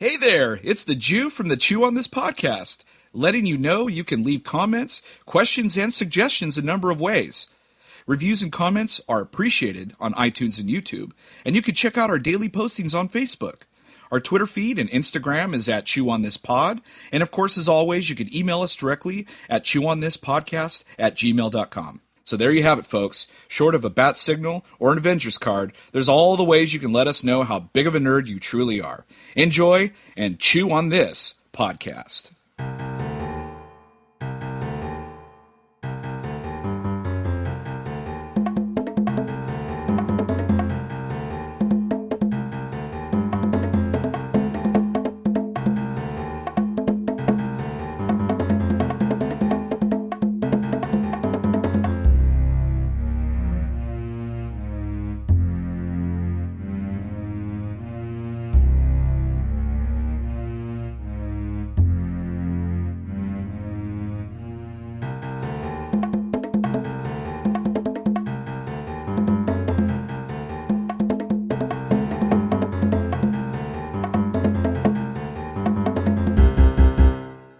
Hey there, it's the Jew from the Chew on This podcast, letting you know you can leave comments, questions, and suggestions a number of ways. Reviews and comments are appreciated on iTunes and YouTube, and you can check out our daily postings on Facebook. Our Twitter feed and Instagram is at Chew on This Pod, and of course, as always, you can email us directly at chewonthispodcast@gmail.com. So there you have it, folks. Short of a bat signal or an Avengers card, there's all the ways you can let us know how big of a nerd you truly are. Enjoy and chew on this podcast.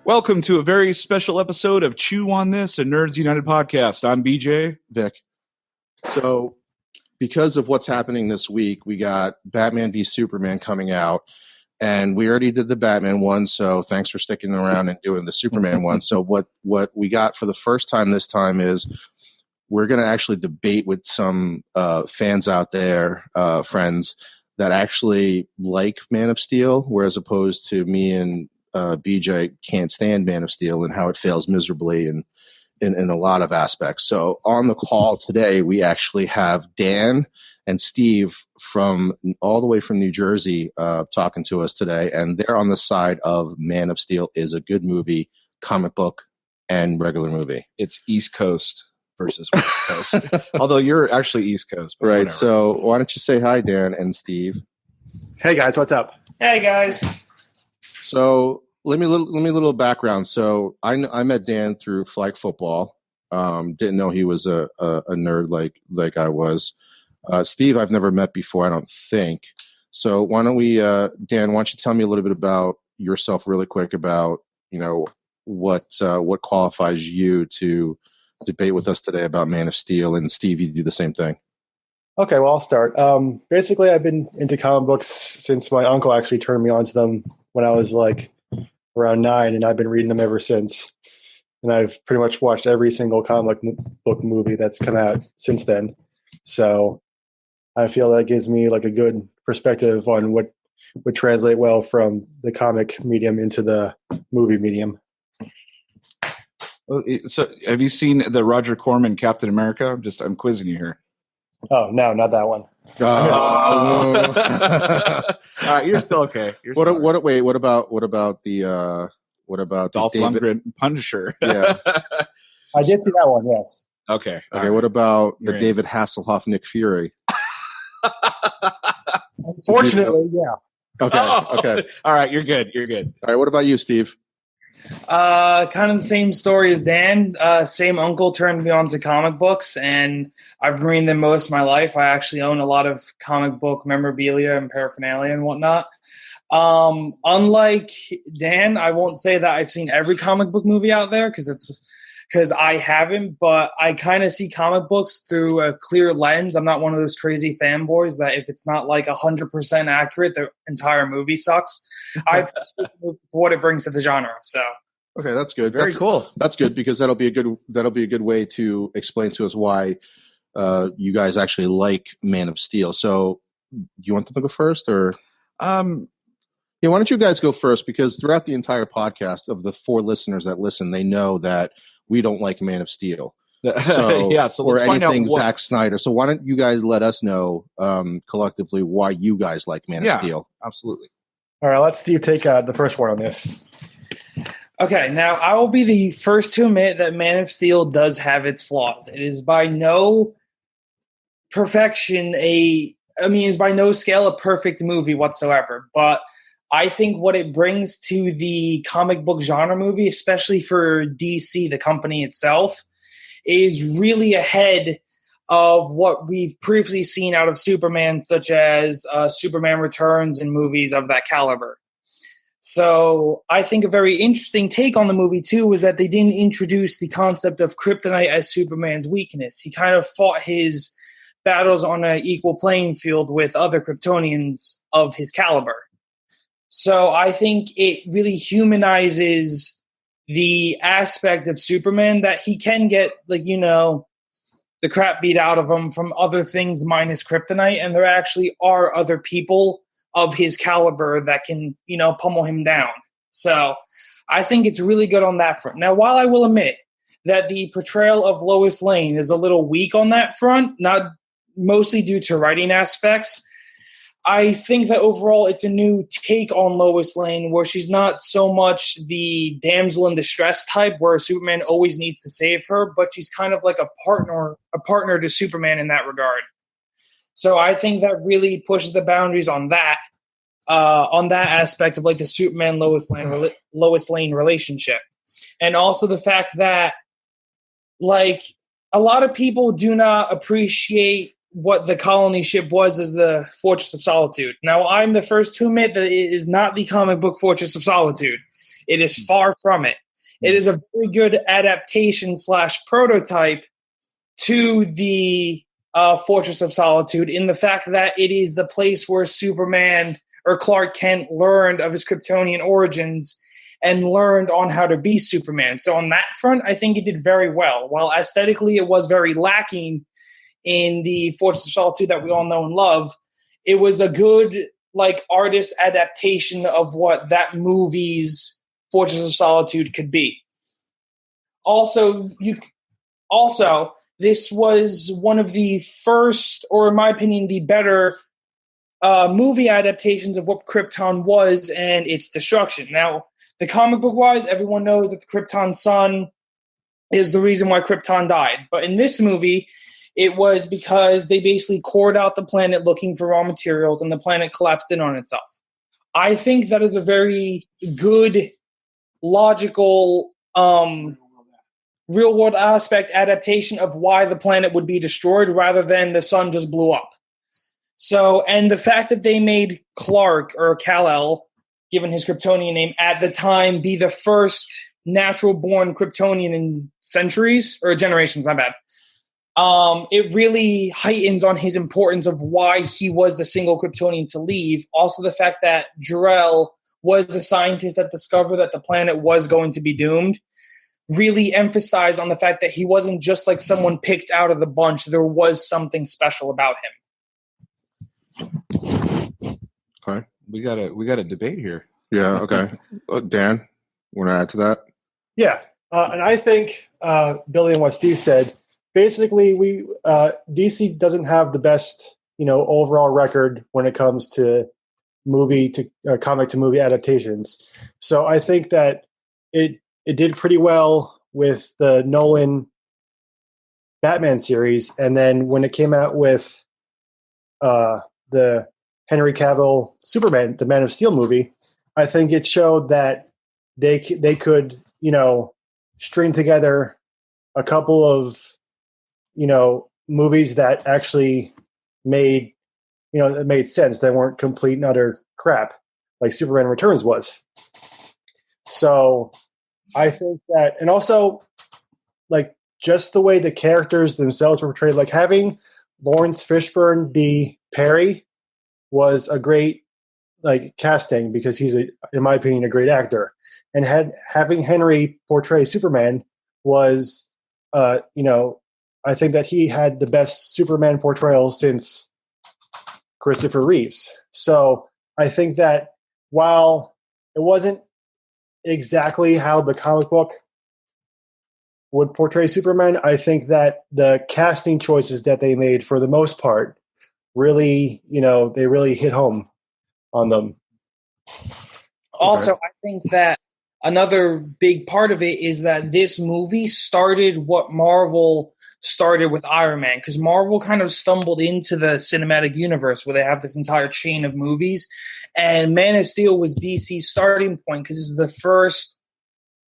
Welcome to a very special episode of Chew on This, a Nerds United podcast. I'm BJ. Vic. So, because of what's happening this week, we got Batman v Superman coming out, and we already did the Batman one, so thanks for sticking around and doing the Superman one. So what we got for the first time this time is we're going to actually debate with some fans out there, friends, that actually like Man of Steel, whereas opposed to me and BJ can't stand Man of Steel and how it fails miserably in a lot of aspects. So on the call today, we actually have Dan and Steve from all the way from New Jersey talking to us today, and they're on the side of Man of Steel is a good movie, comic book, and regular movie. It's East Coast versus West Coast. Although you're actually East Coast. But right. Whatever. So why don't you say hi, Dan and Steve? Hey guys, what's up? Hey guys. So let me a little background. So I met Dan through flag football. Didn't know he was a nerd like I was. Steve, I've never met before, I don't think. So why don't we, Dan? Why don't you tell me a little bit about yourself, really quick, about what qualifies you to debate with us today about Man of Steel, and Steve, you do the same thing. Okay, well, I'll start. Basically, I've been into comic books since my uncle actually turned me on to them when I was like around 9, and I've been reading them ever since. And I've pretty much watched every single comic book movie that's come out since then. So I feel that gives me like a good perspective on what would translate well from the comic medium into the movie medium. So have you seen the Roger Corman Captain America? I'm quizzing you here. Oh, no, not that one. All right, you're still okay. What about the Dolph Lundgren Punisher? Yeah. I did see that one, yes. Okay. Okay. What about the David Hasselhoff Nick Fury? Unfortunately, yeah. Okay. Okay. All right, you're good. All right. What about you, Steve? Kind of the same story as Dan. Same uncle turned me on to comic books, and I've been reading them most of my life. I actually own a lot of comic book memorabilia and paraphernalia and whatnot. Unlike Dan, I won't say that I've seen every comic book movie out there because I haven't, but I kind of see comic books through a clear lens. I'm not one of those crazy fanboys that if it's not like 100% accurate, the entire movie sucks. I for what it brings to the genre. So okay, that's good. Very cool. That's good because that'll be a good way to explain to us why you guys actually like Man of Steel. So do you want them to go first, or yeah, why don't you guys go first? Because throughout the entire podcast, of the 4 listeners that listen, they know that we don't like Man of Steel. So, yeah, so or anything Zack Snyder. So why don't you guys let us know collectively why you guys like Man of Steel? Absolutely. All right, let Steve take the first one on this. Okay, now I will be the first to admit that Man of Steel does have its flaws. It is by no perfection it's by no scale a perfect movie whatsoever. But I think what it brings to the comic book genre movie, especially for DC, the company itself, is really ahead of what we've previously seen out of Superman, such as Superman Returns and movies of that caliber. So I think a very interesting take on the movie, too, was that they didn't introduce the concept of kryptonite as Superman's weakness. He kind of fought his battles on an equal playing field with other Kryptonians of his caliber. So I think it really humanizes the aspect of Superman that he can get, the crap beat out of him from other things minus kryptonite, and there actually are other people of his caliber that can, pummel him down. So I think it's really good on that front. Now, while I will admit that the portrayal of Lois Lane is a little weak on that front, not mostly due to writing aspects, I think that overall it's a new take on Lois Lane where she's not so much the damsel in distress type where Superman always needs to save her, but she's kind of like a partner to Superman in that regard. So I think that really pushes the boundaries on that aspect of like the Superman Lois Lane relationship. And also the fact that like a lot of people do not appreciate what the colony ship was as the Fortress of Solitude. Now, I'm the first to admit that it is not the comic book Fortress of Solitude. It is far from it. It is a very good adaptation / prototype to the Fortress of Solitude in the fact that it is the place where Superman or Clark Kent learned of his Kryptonian origins and learned on how to be Superman. So on that front, I think it did very well. While aesthetically it was very lacking in the Fortress of Solitude that we all know and love, it was a good artist adaptation of what that movie's Fortress of Solitude could be. Also, this was one of the first, or in my opinion, the better movie adaptations of what Krypton was and its destruction. Now, the comic book wise, everyone knows that the Krypton sun is the reason why Krypton died. But in this movie, it was because they basically cored out the planet looking for raw materials and the planet collapsed in on itself. I think that is a very good, logical, real-world aspect adaptation of why the planet would be destroyed rather than the sun just blew up. So, and the fact that they made Clark, or Kal-El, given his Kryptonian name, at the time be the first natural-born Kryptonian in centuries, or generations, my bad. It really heightens on his importance of why he was the single Kryptonian to leave. Also, the fact that Jor-El was the scientist that discovered that the planet was going to be doomed really emphasized on the fact that he wasn't just like someone picked out of the bunch. There was something special about him. Okay. We got a debate here. Yeah, okay. Dan, want to add to that? Yeah, and I think building on what Steve said, basically DC doesn't have the best overall record when it comes to comic to movie adaptations. So I think that it did pretty well with the Nolan Batman series, and then when it came out with the Henry Cavill Superman, the Man of Steel movie, I think it showed that they could string together a couple of movies that actually made that made sense. They weren't complete and utter crap like Superman Returns was. So I think that, and also just the way the characters themselves were portrayed, like having Lawrence Fishburne be Perry was a great casting because he's in my opinion a great actor, and having Henry portray Superman was I think that he had the best Superman portrayal since Christopher Reeves. So I think that while it wasn't exactly how the comic book would portray Superman, I think that the casting choices that they made for the most part really, they really hit home on them. Also, I think that another big part of it is that this movie started what Marvel started with Iron Man, because Marvel kind of stumbled into the cinematic universe where they have this entire chain of movies, and Man of Steel was DC's starting point because this is the first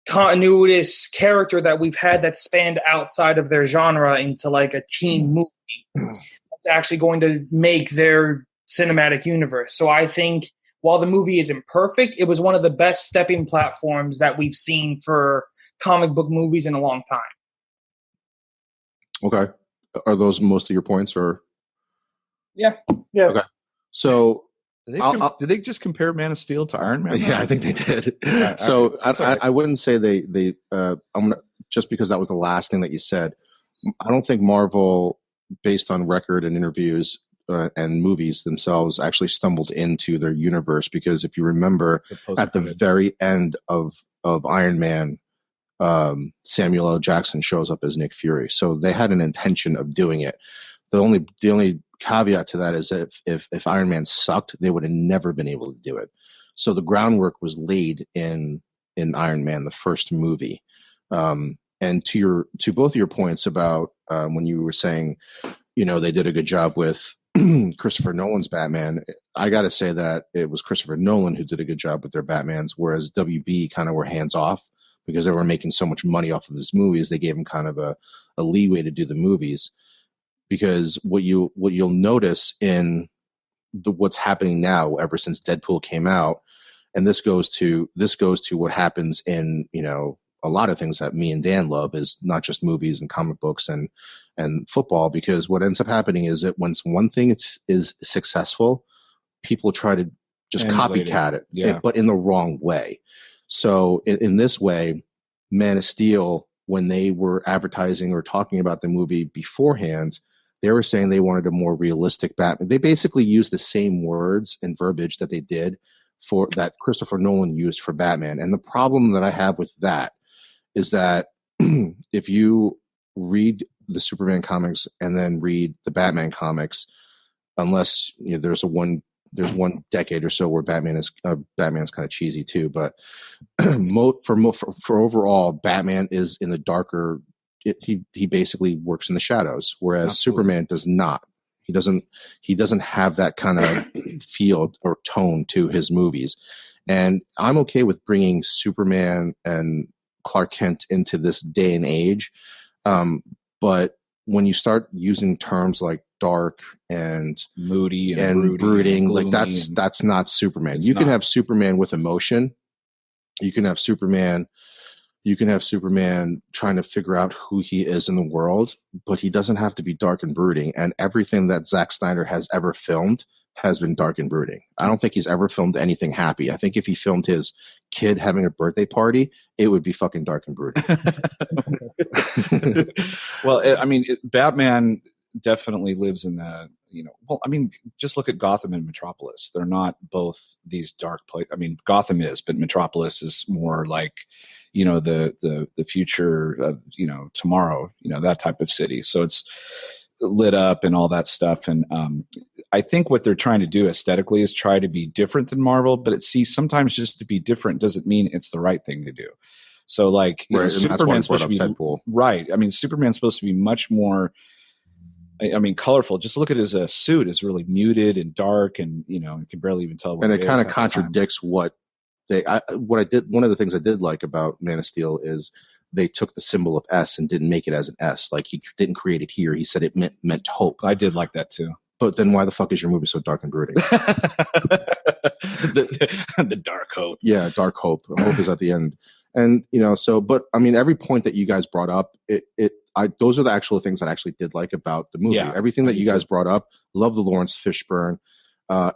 continuous character that we've had that spanned outside of their genre into a teen movie that's actually going to make their cinematic universe. So I think while the movie isn't perfect, it was one of the best stepping platforms that we've seen for comic book movies in a long time. Okay. Are those most of your points, or? Yeah. Okay. So Did they just compare Man of Steel to Iron Man? yeah, I think they did. Right, So right. I wouldn't say they I'm gonna, just because that was the last thing that you said. I don't think Marvel, based on record and interviews and movies themselves, actually stumbled into their universe, because if you remember, at the very end of Iron Man, Samuel L. Jackson shows up as Nick Fury. So they had an intention of doing it. The only caveat to that is that if Iron Man sucked, they would have never been able to do it. So the groundwork was laid in Iron Man, the first movie. And to both of your points about when you were saying, they did a good job with Christopher Nolan's Batman, I got to say that it was Christopher Nolan who did a good job with their Batmans, whereas WB kind of were hands off because they were making so much money off of his movies. They gave him kind of a leeway to do the movies. Because what you'll notice in what's happening now, ever since Deadpool came out, and this goes to what happens in a lot of things that me and Dan love, is not just movies and comic books and football. Because what ends up happening is that once one thing is successful, people try to just copycat it, yeah. but in the wrong way. So in this way, Man of Steel, when they were advertising or talking about the movie beforehand, they were saying they wanted a more realistic Batman. They basically used the same words and verbiage that they did for that Christopher Nolan used for Batman. And the problem that I have with that is that if you read the Superman comics and then read the Batman comics, unless there's one decade or so where Batman's kind of cheesy too, but for overall, Batman is in the darker. He basically works in the shadows, whereas Absolutely. Superman does not. He doesn't have that kind of feel or tone to his movies. And I'm okay with bringing Superman and Clark Kent into this day and age, but when you start using terms like dark and moody and brooding, and like that's not Superman. You can have Superman with emotion. You can have Superman trying to figure out who he is in the world, but he doesn't have to be dark and brooding. And everything that Zack Snyder has ever filmed has been dark and brooding. I don't think he's ever filmed anything happy. I think if he filmed his kid having a birthday party, it would be fucking dark and brooding. Well, Batman definitely lives in the, just look at Gotham and Metropolis. They're not both these dark places. Gotham is, but Metropolis is more like, the future of, tomorrow, that type of city. So it's lit up and all that stuff. And I think what they're trying to do aesthetically is try to be different than Marvel, but sometimes just to be different doesn't mean it's the right thing to do. So like, Superman's supposed to be Deadpool. Right. Superman's supposed to be much more, colorful. Just look at his suit is really muted and dark, and you can barely even tell. And it kind of contradicts what I did. One of the things I did like about Man of Steel is they took the symbol of S and didn't make it as an S. Like he didn't create it here. He said it meant hope. I did like that too. But then why the fuck is your movie so dark and brooding? the dark hope. Yeah, dark hope. Hope is at the end. And but every point that you guys brought up, those are the actual things that I actually did like about the movie. Yeah, everything that you guys brought up, love the Lawrence Fishburne.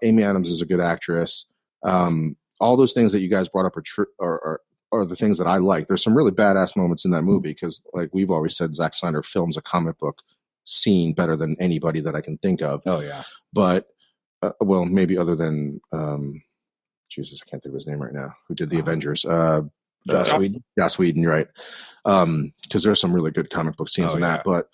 Amy Adams is a good actress. All those things that you guys brought up are the things that I like. There's some really badass moments in that movie because, like we've always said, Zack Snyder films a comic book scene better than anybody that I can think of. Oh yeah. But well, maybe other than Jesus, I can't think of his name right now. Who did the Avengers? Joss Whedon. Joss Whedon, you're right. Because there's some really good comic book scenes in that. But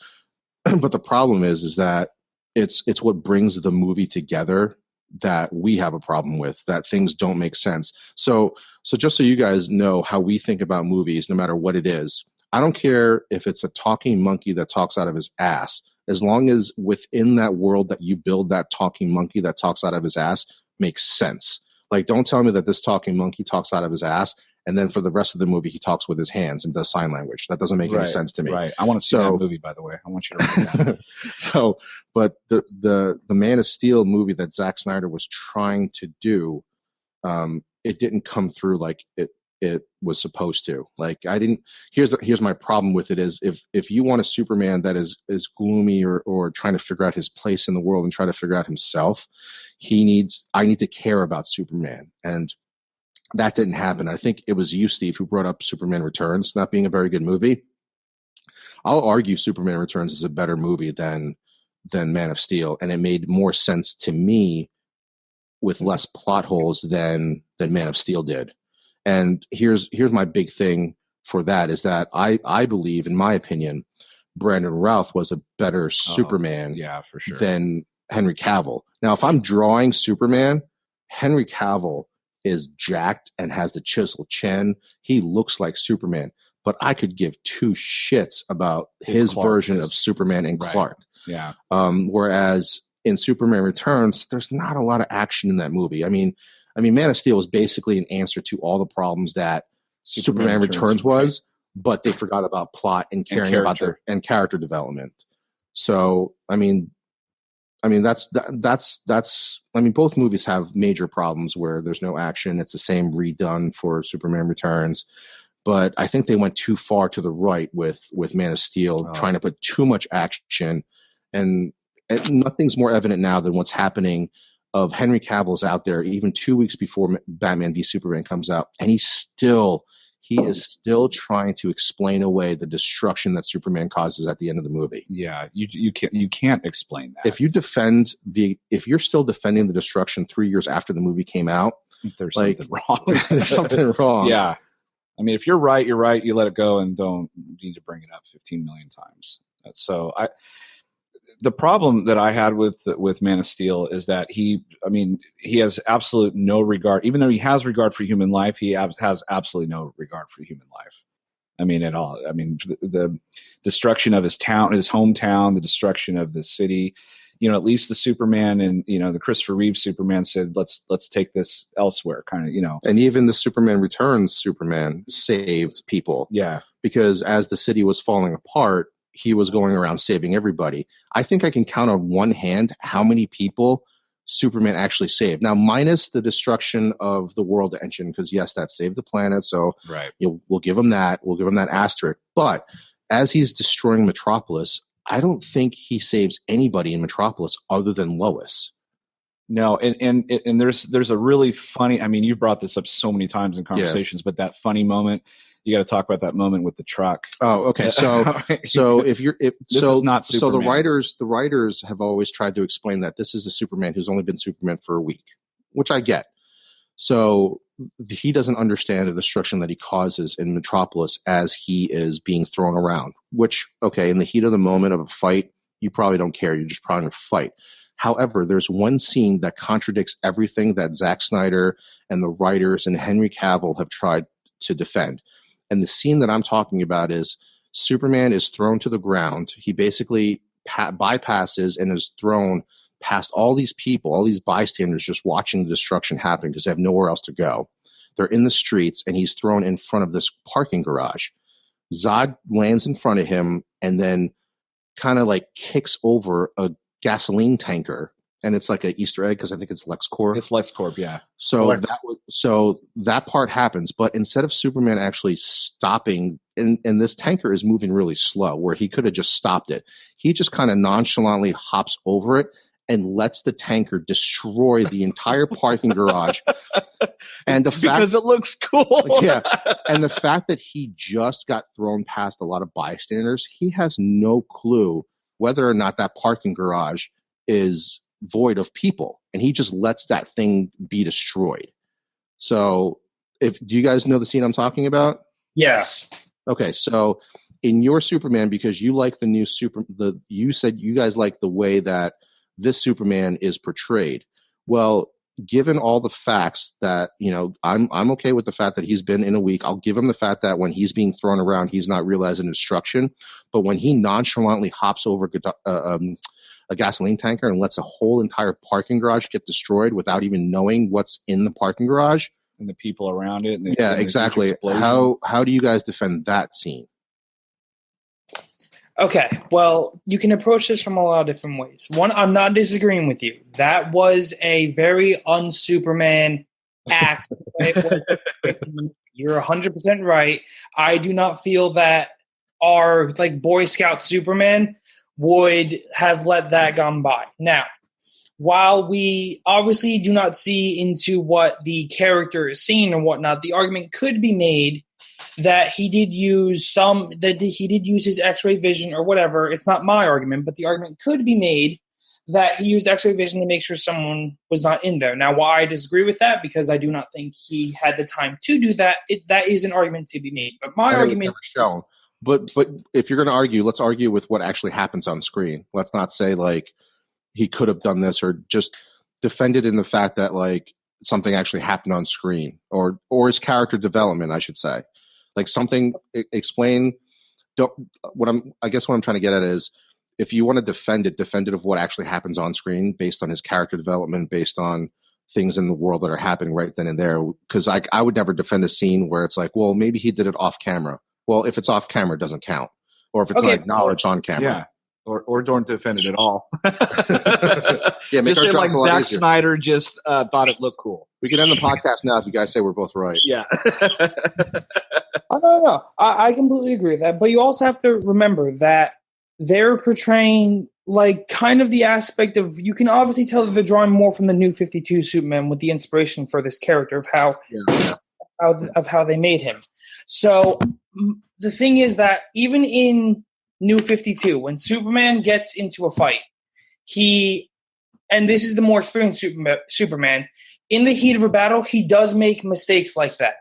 the problem is that it's what brings the movie together that we have a problem with, that things don't make sense. So just so you guys know how we think about movies, no matter what it is, I don't care if it's a talking monkey that talks out of his ass, as long as within that world that you build, that talking monkey that talks out of his ass makes sense. Like, don't tell me that this talking monkey talks out of his ass and then for the rest of the movie he talks with his hands and does sign language. That doesn't make any sense to me. Right. I want to see that movie, by the way. I want you to read that. But the Man of Steel movie that Zack Snyder was trying to do it didn't come through like it was supposed to. Like I didn't. Here's my problem with it is if you want a Superman that is gloomy or trying to figure out his place in the world and try to figure out himself, I need to care about Superman, and that didn't happen. I think it was you, Steve, who brought up Superman Returns not being a very good movie. I'll argue Superman Returns is a better movie than Man of Steel, and it made more sense to me with less plot holes than Man of Steel did. And here's my big thing for that is that I believe, in my opinion, Brandon Routh was a better Superman for sure. than Henry Cavill. Now, if I'm drawing Superman, Henry Cavill is jacked and has the chiseled chin. He looks like Superman, but I could give two shits about his version of Superman and Clark. Yeah. Whereas in Superman Returns, there's not a lot of action in that movie. I mean, Man of Steel was basically an answer to all the problems that Superman Returns was, but they forgot about plot and caring about and character development. So, that's both movies have major problems where there's no action. It's the same redone for Superman Returns. But I think they went too far to the right with Man of Steel, trying to put too much action. And nothing's more evident now than what's happening of Henry Cavill's out there even 2 weeks before Batman v Superman comes out, and he is still trying to explain away the destruction that Superman causes at the end of the movie. Yeah, you can't explain that. If you're still defending the destruction 3 years after the movie came out, there's something wrong. There's something wrong. Yeah. I mean, if you're right, you're right. You let it go and don't need to bring it up 15 million times. So the problem that I had with Man of Steel is that he has absolute no regard. Even though he has regard for human life, he has absolutely no regard for human life. I mean, at all. I mean, the destruction of his town, his hometown, the destruction of the city. At least the Superman and the Christopher Reeve Superman said, let's take this elsewhere, kind of. And even the Superman Returns Superman saved people. Yeah, because as the city was falling apart, he was going around saving everybody. I think I can count on one hand how many people Superman actually saved. Now, minus the destruction of the world engine, because yes, that saved the planet. So right. We'll give him that. We'll give him that asterisk. But as he's destroying Metropolis, I don't think he saves anybody in Metropolis other than Lois. No, and there's a really funny. I mean, you brought this up so many times in conversations, but that funny moment. You got to talk about that moment with the truck. Oh, okay. So this is not Superman. So the writers have always tried to explain that this is a Superman who's only been Superman for a week, which I get. So he doesn't understand the destruction that he causes in Metropolis as he is being thrown around, which, okay, in the heat of the moment of a fight, you probably don't care. You're just probably going to fight. However, there's one scene that contradicts everything that Zack Snyder and the writers and Henry Cavill have tried to defend. And the scene that I'm talking about is Superman is thrown to the ground. He basically bypasses and is thrown past all these people, all these bystanders just watching the destruction happen because they have nowhere else to go. They're in the streets, and he's thrown in front of this parking garage. Zod lands in front of him and then kind of like kicks over a gasoline tanker. And it's like an Easter egg because I think it's LexCorp. It's LexCorp, yeah. So that part happens, but instead of Superman actually stopping, and this tanker is moving really slow, where he could have just stopped it, he just kind of nonchalantly hops over it and lets the tanker destroy the entire parking garage. And because it looks cool. Yeah, and the fact that he just got thrown past a lot of bystanders, he has no clue whether or not that parking garage is void of people, and he just lets that thing be destroyed. So do you guys know the scene I'm talking about? Yes. Okay, so in your Superman, because you like the new you said you guys like the way that this Superman is portrayed. Well, given all the facts that, I'm okay with the fact that he's been in a week. I'll give him the fact that when he's being thrown around, he's not realizing destruction. But when he nonchalantly hops over a gasoline tanker and lets a whole entire parking garage get destroyed without even knowing what's in the parking garage and the people around it. Yeah, exactly. How do you guys defend that scene? Okay, well, you can approach this from a lot of different ways. One, I'm not disagreeing with you. That was a very un-Superman act the way it was written. You're 100% right. I do not feel that our like Boy Scout Superman would have let that gone by. Now, while we obviously do not see into what the character is seeing or whatnot, the argument could be made that he did use his X-ray vision or whatever. It's not my argument, but the argument could be made that he used X-ray vision to make sure someone was not in there. Now, why I disagree with that, because I do not think he had the time to do that. That is an argument to be made. But my argument, shown. But if you're going to argue, let's argue with what actually happens on screen. Let's not say like he could have done this, or just defend it in the fact that like something actually happened on screen, or his character development, I should say. Like something explain. I guess what I'm trying to get at is, if you want to defend it of what actually happens on screen based on his character development, based on things in the world that are happening right then and there. Because I would never defend a scene where it's like, well, maybe he did it off camera. Well, if it's off camera, it doesn't count. Or if it's not acknowledged on camera. Yeah. Or don't defend it at all. Yeah, make just our like jobs a lot Zack easier. Snyder just thought it looked cool. We can end the podcast now if you guys say we're both right. Yeah. no. I completely agree with that. But you also have to remember that they're portraying like kind of the aspect of, you can obviously tell that they're drawing more from the New 52 Superman with the inspiration for this character of how they made him. So the thing is that even in New 52, when Superman gets into a fight, and this is the more experienced Superman, in the heat of a battle, he does make mistakes like that.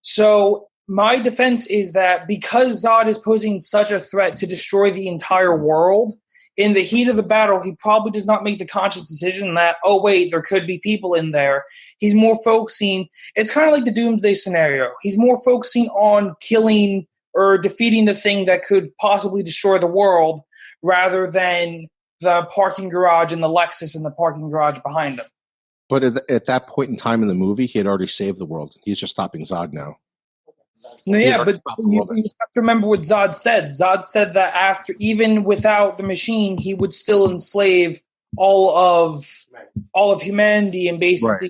So my defense is that because Zod is posing such a threat to destroy the entire world, in the heat of the battle, he probably does not make the conscious decision that, oh, wait, there could be people in there. He's more focusing. It's kind of like the Doomsday scenario. He's more focusing on killing or defeating the thing that could possibly destroy the world rather than the parking garage and the Lexus in the parking garage behind him. But at that point in time in the movie, he had already saved the world. He's just stopping Zod now. No, yeah, but you have to remember what Zod said. Zod said that even without the machine, he would still enslave all of humanity and basically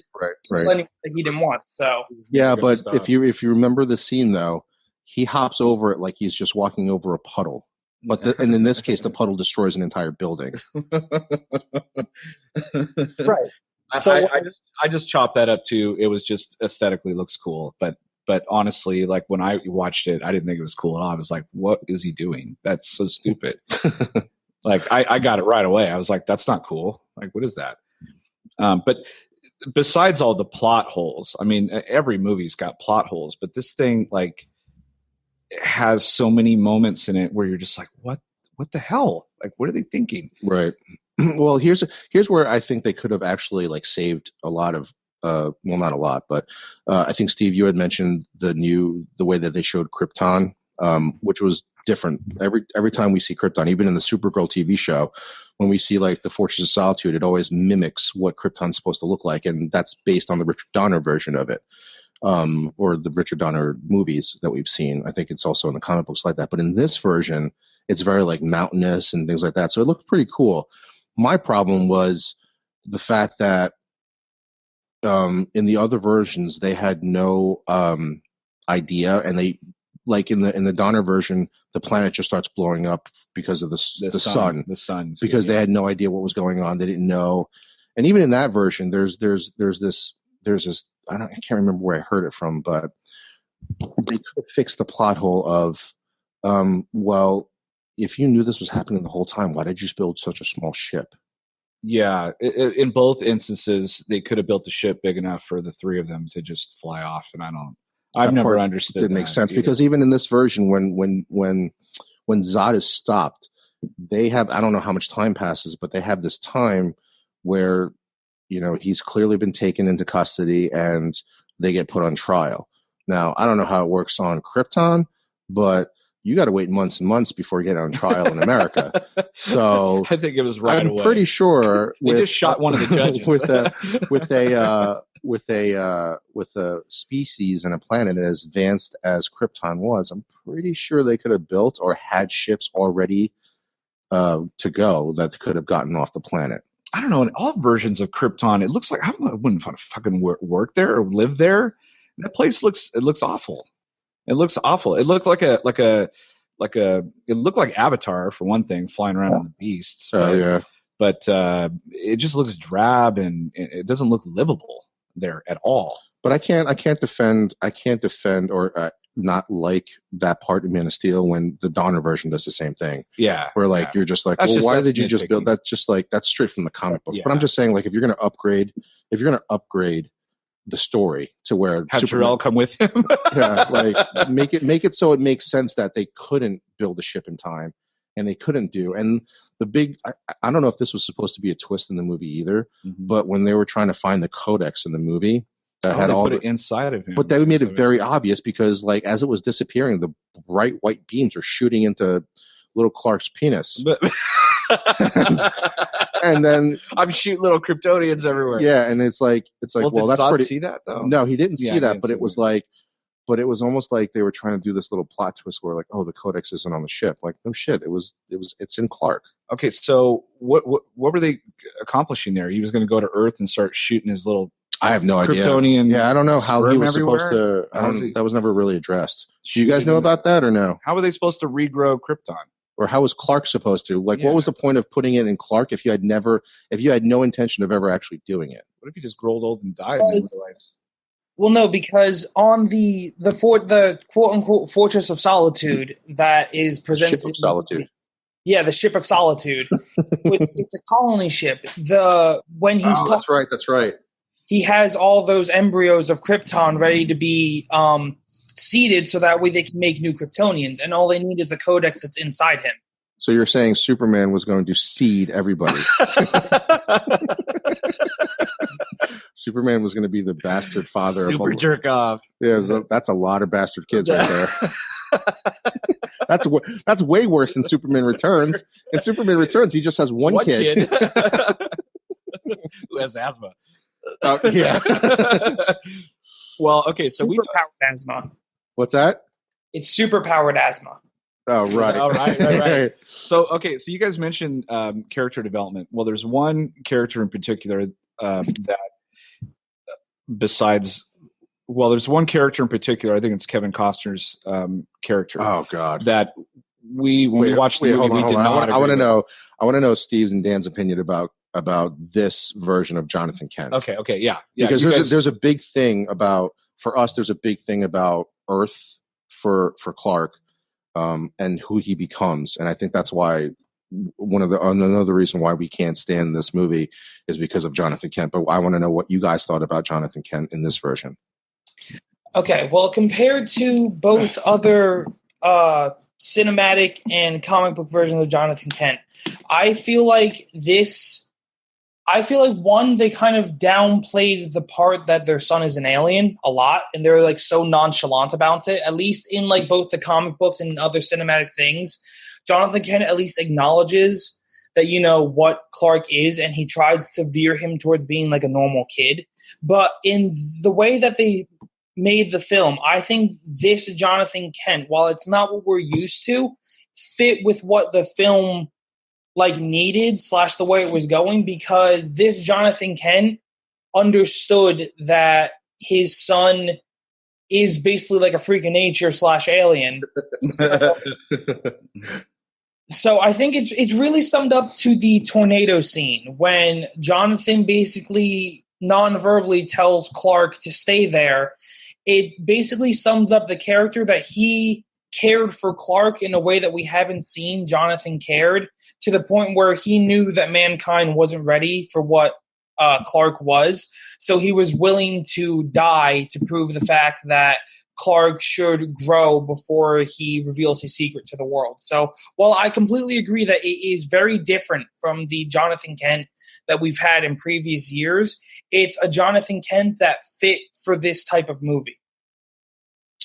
anything that he didn't want. So yeah, but if you remember the scene though, he hops over it like he's just walking over a puddle. But and in this case, the puddle destroys an entire building. Right. So I just chopped that up too. It was just aesthetically looks cool, but honestly, like when I watched it, I didn't think it was cool at all. I was like, what is he doing? That's so stupid. Like I got it right away. I was like, that's not cool. Like, what is that? But besides all the plot holes, I mean, every movie's got plot holes, but this thing like has so many moments in it where you're just like, what the hell? Like, what are they thinking? Right. Well, here's where I think they could have actually like saved a lot of well, not a lot, but I think Steve, you had mentioned the way that they showed Krypton, which was different. Every time we see Krypton, even in the Supergirl TV show, when we see like the Fortress of Solitude, it always mimics what Krypton's supposed to look like, and that's based on the Richard Donner version of it, or the Richard Donner movies that we've seen. I think it's also in the comic books like that, but in this version, it's very like mountainous and things like that. So it looked pretty cool. My problem was the fact that in the other versions they had no idea, and they like in the Donner version, the planet just starts blowing up because of the sun. The sun. Because they had no idea what was going on. They didn't know. And even in that version, there's this I can't remember where I heard it from, but they could have fixed the plot hole of well, if you knew this was happening the whole time, why did you build such a small ship? Yeah, in both instances, they could have built a ship big enough for the three of them to just fly off, and I've never understood. Didn't make sense either. Because even in this version, when Zod is stopped, they have, I don't know how much time passes, but they have this time where he's clearly been taken into custody and they get put on trial. Now I don't know how it works on Krypton, but you got to wait months and months before you get on trial in America. So I think it was right away. I'm pretty sure they just shot one of the judges with a species and a planet as advanced as Krypton was. I'm pretty sure they could have built or had ships already to go that could have gotten off the planet. I don't know, in all versions of Krypton, it looks like I wouldn't want to fucking work there or live there. That place looks awful. It looks awful. It looked it looked like Avatar for one thing, flying around on the beasts. Yeah. But it just looks drab and it doesn't look livable there at all. But I can't defend or not like that part of Man of Steel when the Donner version does the same thing. Yeah. Where like you're just like, why did you just build that? Just like that's straight from the comic books. Yeah. But I'm just saying, like, if you're gonna upgrade the story to where have Jor-El come with him. Yeah, like make it so it makes sense that they couldn't build a ship in time and they couldn't do. And the big, I don't know if this was supposed to be a twist in the movie either, but when they were trying to find the codex in the movie, that had all it inside of him. But they made it very obvious because, like, as it was disappearing, the bright white beams were shooting into little Clark's penis. And then I'm shooting little Kryptonians everywhere. Yeah, and it's like, well did that's Zod pretty. See that though? No, he didn't see that, but it was that. like, but it was almost like they were trying to do this little plot twist where, like, oh, the codex isn't on the ship. Like, no shit, it's in Clark. Okay, so what were they accomplishing there? He was going to go to Earth and start shooting his little. I have no idea. Kryptonian. Yeah, I don't know how he was everywhere. supposed to. That was never really addressed. Do you guys know about that or no? How were they supposed to regrow Krypton? Or how was Clark supposed to? Like, what was the point of putting it in Clark if you had no intention of ever actually doing it? What if he just growed old and died? And well, no, because on the quote unquote Fortress of Solitude that is presented. Ship of Solitude. Yeah, the Ship of Solitude. It's a colony ship. When he's that's right. He has all those embryos of Krypton ready to be seeded, so that way they can make new Kryptonians, and all they need is the codex that's inside him. So you're saying Superman was going to seed everybody? Superman was going to be the bastard father Super of jerk off. Yeah, that's a lot of bastard kids right there. That's way worse than Superman Returns. In Superman Returns, he just has one kid. Who has asthma. Yeah. Well, okay, so superpowered asthma. What's that? It's superpowered asthma. Oh, right. Oh, right. So you guys mentioned character development. Well, there's one character in particular that there's one character in particular. I think it's Kevin Costner's character. Oh God. That when we watched the movie, we did not. I want to know Steve's and Dan's opinion about this version of Jonathan Kent. Okay, yeah. Because there's a big thing about, for us, there's a big thing about Earth for Clark, and who he becomes, and I think that's why another reason why we can't stand this movie is because of Jonathan Kent. But I want to know what you guys thought about Jonathan Kent in this version. Okay, well, compared to both other cinematic and comic book versions of Jonathan Kent, I feel like one, they kind of downplayed the part that their son is an alien a lot, and they're like so nonchalant about it. At least in like both the comic books and other cinematic things, Jonathan Kent at least acknowledges that, what Clark is, and he tries to veer him towards being like a normal kid. But in the way that they made the film, I think this Jonathan Kent, while it's not what we're used to, fit with what the film needed / the way it was going, because this Jonathan Kent understood that his son is basically like a freak of nature / alien. So I think it's really summed up to the tornado scene when Jonathan basically non-verbally tells Clark to stay there. It basically sums up the character that he cared for Clark in a way that we haven't seen Jonathan cared, to the point where he knew that mankind wasn't ready for what Clark was. So he was willing to die to prove the fact that Clark should grow before he reveals his secret to the world. So while I completely agree that it is very different from the Jonathan Kent that we've had in previous years, it's a Jonathan Kent that fit for this type of movie.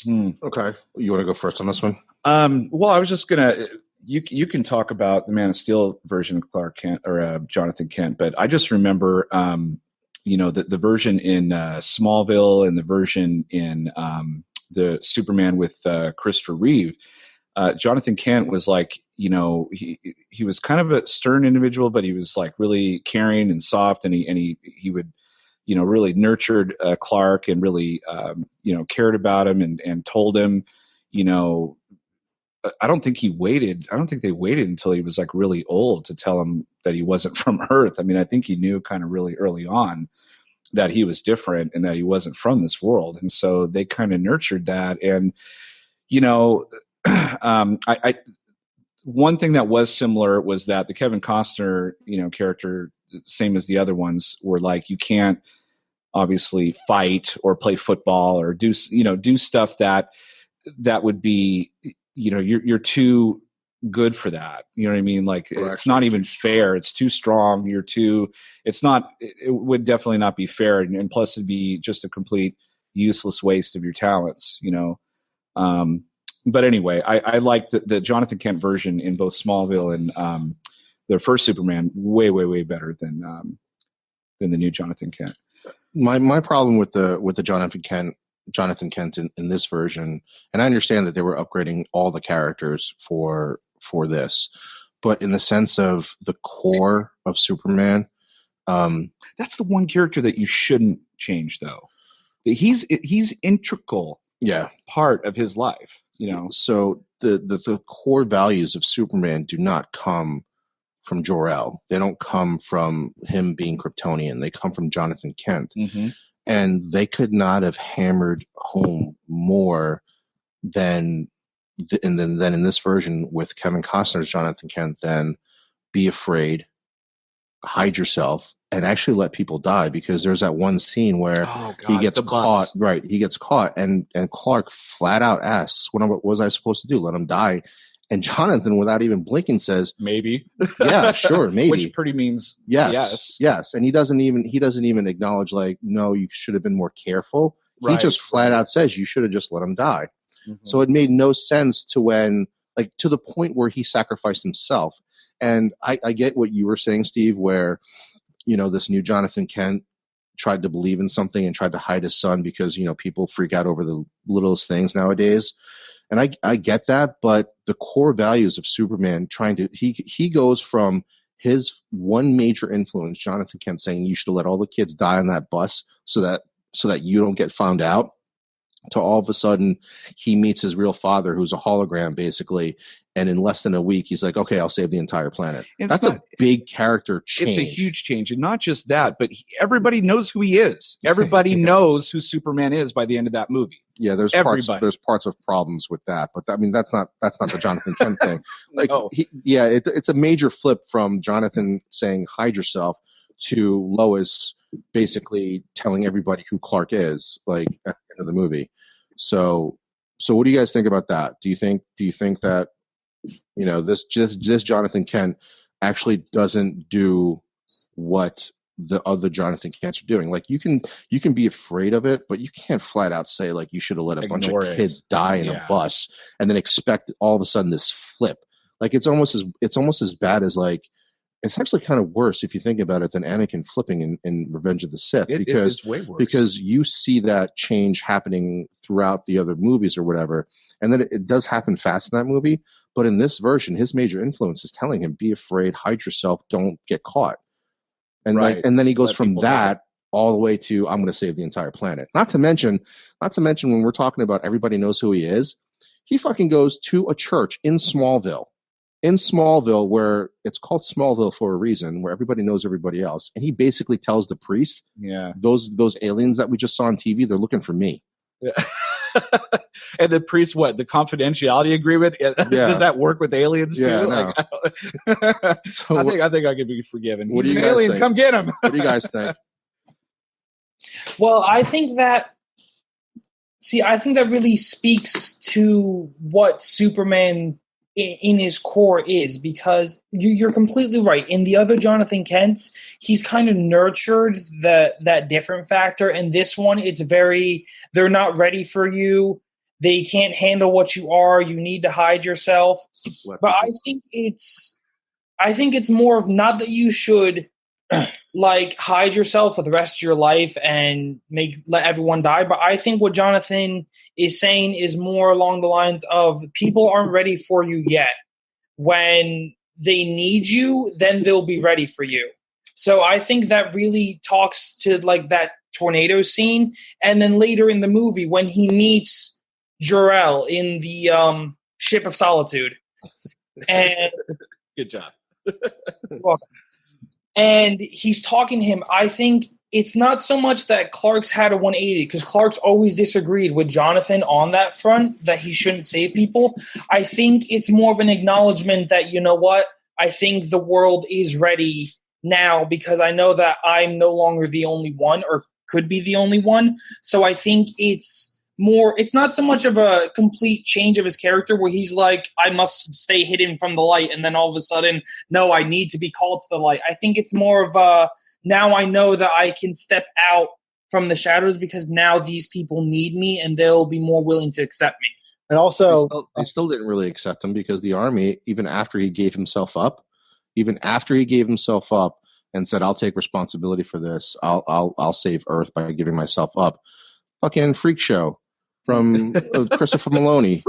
Okay. You want to go first on this one? Well, I was just gonna. You can talk about the Man of Steel version of Clark Kent or Jonathan Kent, but I just remember, the version in Smallville and the version in the Superman with Christopher Reeve. Jonathan Kent was like, he was kind of a stern individual, but he was like really caring and soft, and he would, really nurtured Clark and really, cared about him and told him, I don't think they waited until he was like really old to tell him that he wasn't from Earth. I mean, I think he knew kind of really early on that he was different and that he wasn't from this world. And so they kind of nurtured that. And, I one thing that was similar was that the Kevin Costner, character, same as the other ones, were like, you can't obviously fight or play football or do stuff that would be, you're too good for that. You know what I mean? Like, it's not even fair. It's too strong. It would definitely not be fair. And plus it'd be just a complete useless waste of your talents, but anyway, I like the Jonathan Kent version in both Smallville and the first Superman way, way, way better than the new Jonathan Kent. My problem with the Jonathan Kent in this version, and I understand that they were upgrading all the characters for this, but in the sense of the core of Superman, that's the one character that you shouldn't change, though. He's integral, part of his life. So the core values of Superman do not come from Jor-El. They don't come from him being Kryptonian. They come from Jonathan Kent. Mm-hmm. And they could not have hammered home more than in this version with Kevin Costner's Jonathan Kent than be afraid, hide yourself, and actually let people die, because there's that one scene where he gets caught. Right, he gets caught, and Clark flat out asks, "What was I supposed to do? Let him die?" And Jonathan, without even blinking, says, "Maybe." Yeah, sure, maybe. Which pretty means yes. And he doesn't even acknowledge, like, no, you should have been more careful. He just flat out says, you should have just let him die. Mm-hmm. So it made no sense to the point where he sacrificed himself. And I get what you were saying, Steve, where, this new Jonathan Kent tried to believe in something and tried to hide his son because, people freak out over the littlest things nowadays. And I get that, but the core values of Superman he goes from his one major influence, Jonathan Kent, saying you should let all the kids die on that bus so that you don't get found out, to all of a sudden he meets his real father, who's a hologram basically, and in less than a week he's like, okay, I'll save the entire planet. That's a big character change. It's a huge change, and not just that, but everybody knows who he is. Everybody knows who Superman is by the end of that movie. Yeah, there's parts of problems with that, but I mean that's not the Jonathan Kent thing. Like, no. It's a major flip from Jonathan saying hide yourself to Lois basically telling everybody who Clark is, like, at the end of the movie. So what do you guys think about that? Do you think that this Jonathan Kent actually doesn't do what the other Jonathan Kents are doing? Like, you can be afraid of it, but you can't flat out say, like, you should have let a bunch of kids die in a bus and then expect all of a sudden this flip. Like, it's almost as bad as, like, it's actually kind of worse if you think about it than Anakin flipping in Revenge of the Sith, because it's way worse. Because you see that change happening throughout the other movies or whatever, and then it does happen fast in that movie. But in this version, his major influence is telling him, be afraid, hide yourself, don't get caught. And and then he goes from that all the way to, I'm going to save the entire planet. Not to mention when we're talking about everybody knows who he is, he fucking goes to a church in Smallville, where it's called Smallville for a reason, where everybody knows everybody else. And he basically tells the priest, those aliens that we just saw on TV, they're looking for me. Yeah. And the priest, what, the confidentiality agreement? Does that work with aliens too? Yeah, no. So I think I could be forgiven. What He's do an you guys alien. think? Come get him. What do you guys think? Well, I think that really speaks to what Superman in his core is, because you're completely right. In the other Jonathan Kents, he's kind of nurtured that different factor. And this one, it's they're not ready for you. They can't handle what you are. You need to hide yourself. But I think it's more of, not that you should like hide yourself for the rest of your life and let everyone die. But I think what Jonathan is saying is more along the lines of people aren't ready for you yet. When they need you, then they'll be ready for you. So I think that really talks to like that tornado scene, and then later in the movie when he meets Jor-El in the Ship of Solitude, and Good job. and he's talking to him. I think it's not so much that Clark's had a 180, because Clark's always disagreed with Jonathan on that front, that he shouldn't save people. I think it's more of an acknowledgement that, you know what, I think the world is ready now because I know that I'm no longer the only one, or could be the only one. So I think it's not so much of a complete change of his character where he's like, I must stay hidden from the light, and then all of a sudden, no, I need to be called to the light. I think it's more of a, now I know that I can step out from the shadows because now these people need me and they'll be more willing to accept me. And also, they still didn't really accept him because the army, even after he gave himself up and said, I'll take responsibility for this, I'll save Earth by giving myself up. Fucking freak show from Christopher Maloney.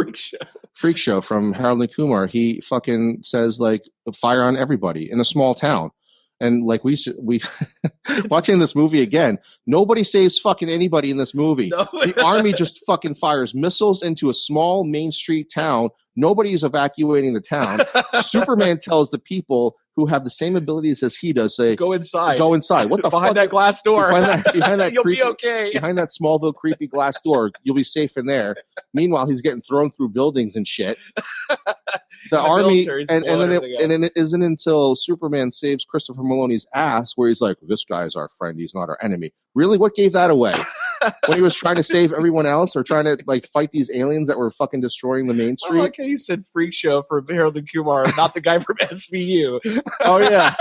Freak show from Harold and Kumar. He fucking says, like, fire on everybody in a small town. And like we watching this movie again, nobody saves fucking anybody in this movie. No. The army just fucking fires missiles into a small Main Street town. Nobody is evacuating the town. Superman tells the people who have the same abilities as he does, say, go inside. Go inside. What the behind fuck? That glass door. Behind that You'll creepy, be okay. Behind that Smallville creepy glass door, you'll be safe in there. Meanwhile, he's getting thrown through buildings and shit. The army, and then it isn't until Superman saves Christopher Maloney's ass where he's like, this guy is our friend, he's not our enemy. Really? What gave that away? When he was trying to save everyone else or trying to like fight these aliens that were fucking destroying the main street? Okay, you said freak show for Harold and Kumar, not the guy from SVU. Oh, yeah.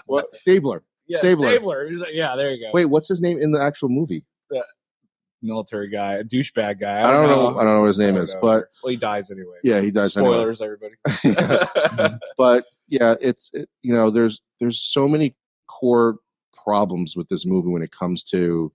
What? Stabler. Yeah, Stabler. He's like, yeah, there you go. Wait, what's his name in the actual movie? Military guy, a douchebag guy. I don't know what his name is, but well, he dies anyway. Yeah, he dies. Spoilers, anyway. Everybody. But yeah, there's so many core problems with this movie when it comes to.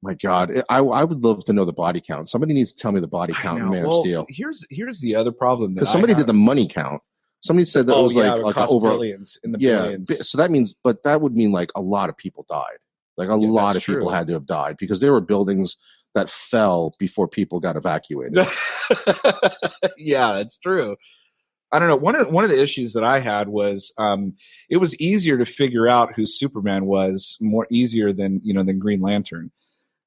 My God, I would love to know the body count. Somebody needs to tell me the body count in Man of Steel. Here's the other problem, because somebody did the money count. Somebody said that it was like over billions in the billions. So that would mean like a lot of people died. Like a lot of people had to have died because there were buildings that fell before people got evacuated. Yeah, that's true. I don't know. One of the issues that I had was it was easier to figure out who Superman was, more easier than Green Lantern.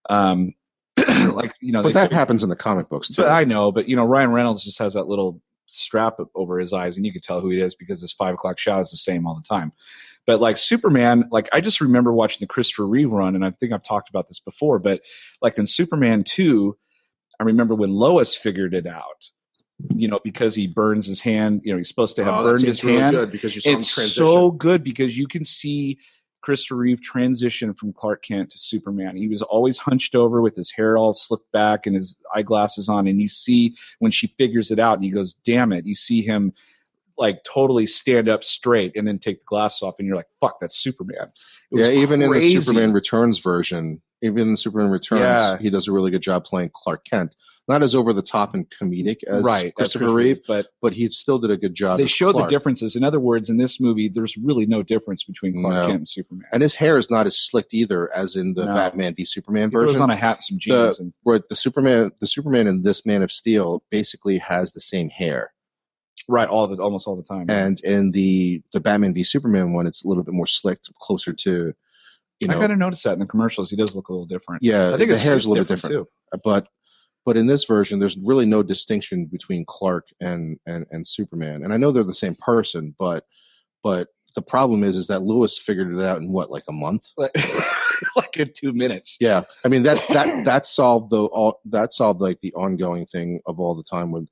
But that happens in the comic books too. But I know, but Ryan Reynolds just has that little strap over his eyes, and you could tell who he is because his 5 o'clock shadow is the same all the time. But like Superman, like I just remember watching the Christopher Reeve run, and I think I've talked about this before, but like in Superman 2, I remember when Lois figured it out, because he burns his hand, he's supposed to have burned his hand. Good because you saw him transition. So good because you can see Christopher Reeve transition from Clark Kent to Superman. He was always hunched over with his hair all slicked back and his eyeglasses on, and you see when she figures it out and he goes, damn it, you see him like totally stand up straight and then take the glasses off, and you're like, fuck, that's Superman. Even in the Superman Returns version, he does a really good job playing Clark Kent. Not as over the top and comedic as Christopher Reeve, but he still did a good job. They showed the differences. In other words, in this movie, there's really no difference between Clark Kent and Superman. And his hair is not as slicked either as in the Batman v Superman version. He throws on a hat, some jeans, where the Superman in this Man of Steel basically has the same hair. Right, almost all the time. And in the Batman v Superman one, it's a little bit more slicked, closer to. I got to notice that in the commercials, he does look a little different. Yeah, I think the hair's a little bit different too. But in this version, there's really no distinction between Clark and Superman. And I know they're the same person, but the problem is that Lewis figured it out in what, like a month? Like in 2 minutes. Yeah, I mean that solved like the ongoing thing of all the time when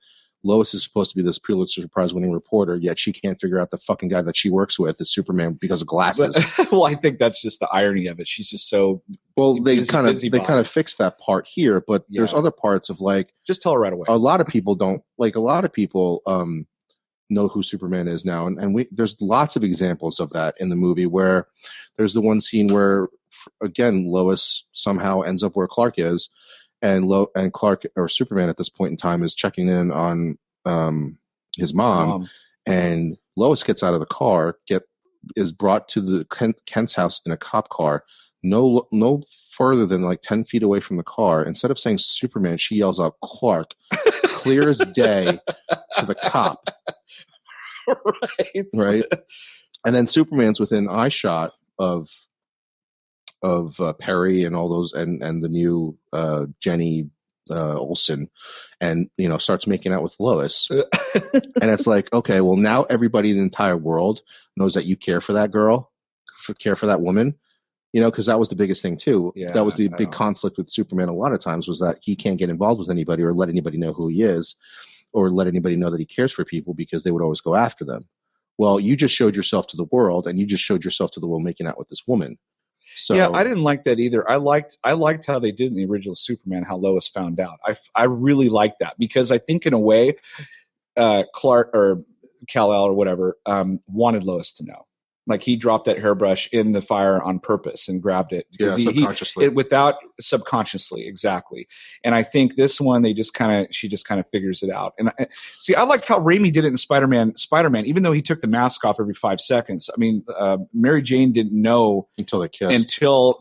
Lois is supposed to be this Pulitzer Prize-winning reporter, yet she can't figure out the fucking guy that she works with is Superman because of glasses. Well, I think that's just the irony of it. She's just so they kind of fixed that part here, but there's other parts of like just tell her right away. A lot of people know who Superman is now, and there's lots of examples of that in the movie, where there's the one scene where, again, Lois somehow ends up where Clark is, and Clark, or Superman at this point in time, is checking in on his mom, and Lois gets out of the car, is brought to the Kent's house in a cop car, no further than like 10 feet away from the car. Instead of saying Superman, she yells out Clark, clear as day, to the cop. Right. And then Superman's within eyeshot of Perry and all those, and the new Jenny Olsen, and starts making out with Lois. And it's like, okay, well, now everybody in the entire world knows that you care for that girl, care for that woman. Because that was the biggest thing too. Yeah, that was the big conflict with Superman a lot of times, was that he can't get involved with anybody or let anybody know who he is, or let anybody know that he cares for people, because they would always go after them. Well, you just showed yourself to the world, and you just showed yourself to the world making out with this woman. So, yeah, I didn't like that either. I liked how they did in the original Superman, how Lois found out. I really liked that, because I think in a way, Clark or Kal-El or whatever wanted Lois to know. Like, he dropped that hairbrush in the fire on purpose and grabbed it. Subconsciously. Subconsciously, exactly. And I think this one, she just kind of figures it out. And I liked how Raimi did it in Spider-Man, even though he took the mask off every 5 seconds. I mean, Mary Jane didn't know until they kissed. Didn't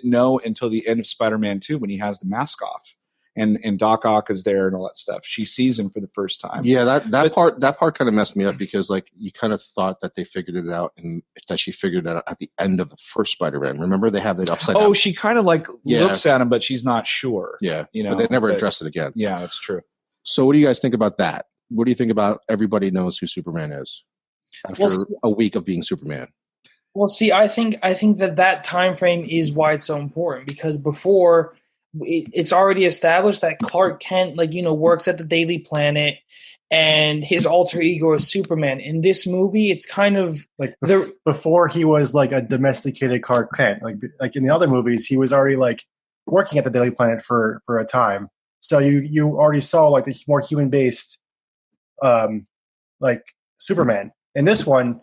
know until the end of Spider-Man 2, when he has the mask off. And Doc Ock is there and all that stuff. She sees him for the first time. Yeah, that part kind of messed me up, because like, you kind of thought that they figured it out, and that she figured it out at the end of the first Spider-Man. Remember, they have it upside down. Oh, she kind of looks at him, but she's not sure. Yeah, but they never address it again. Yeah, that's true. So what do you guys think about that? What do you think about everybody knows who Superman is after a week of being Superman? Well, see, I think that time frame is why it's so important, because before, it's already established that Clark Kent, works at the Daily Planet, and his alter ego is Superman. In this movie, it's kind of like before he was like a domesticated Clark Kent. Like in the other movies, he was already like working at the Daily Planet for a time. So you already saw like the more human based, like Superman. In this one,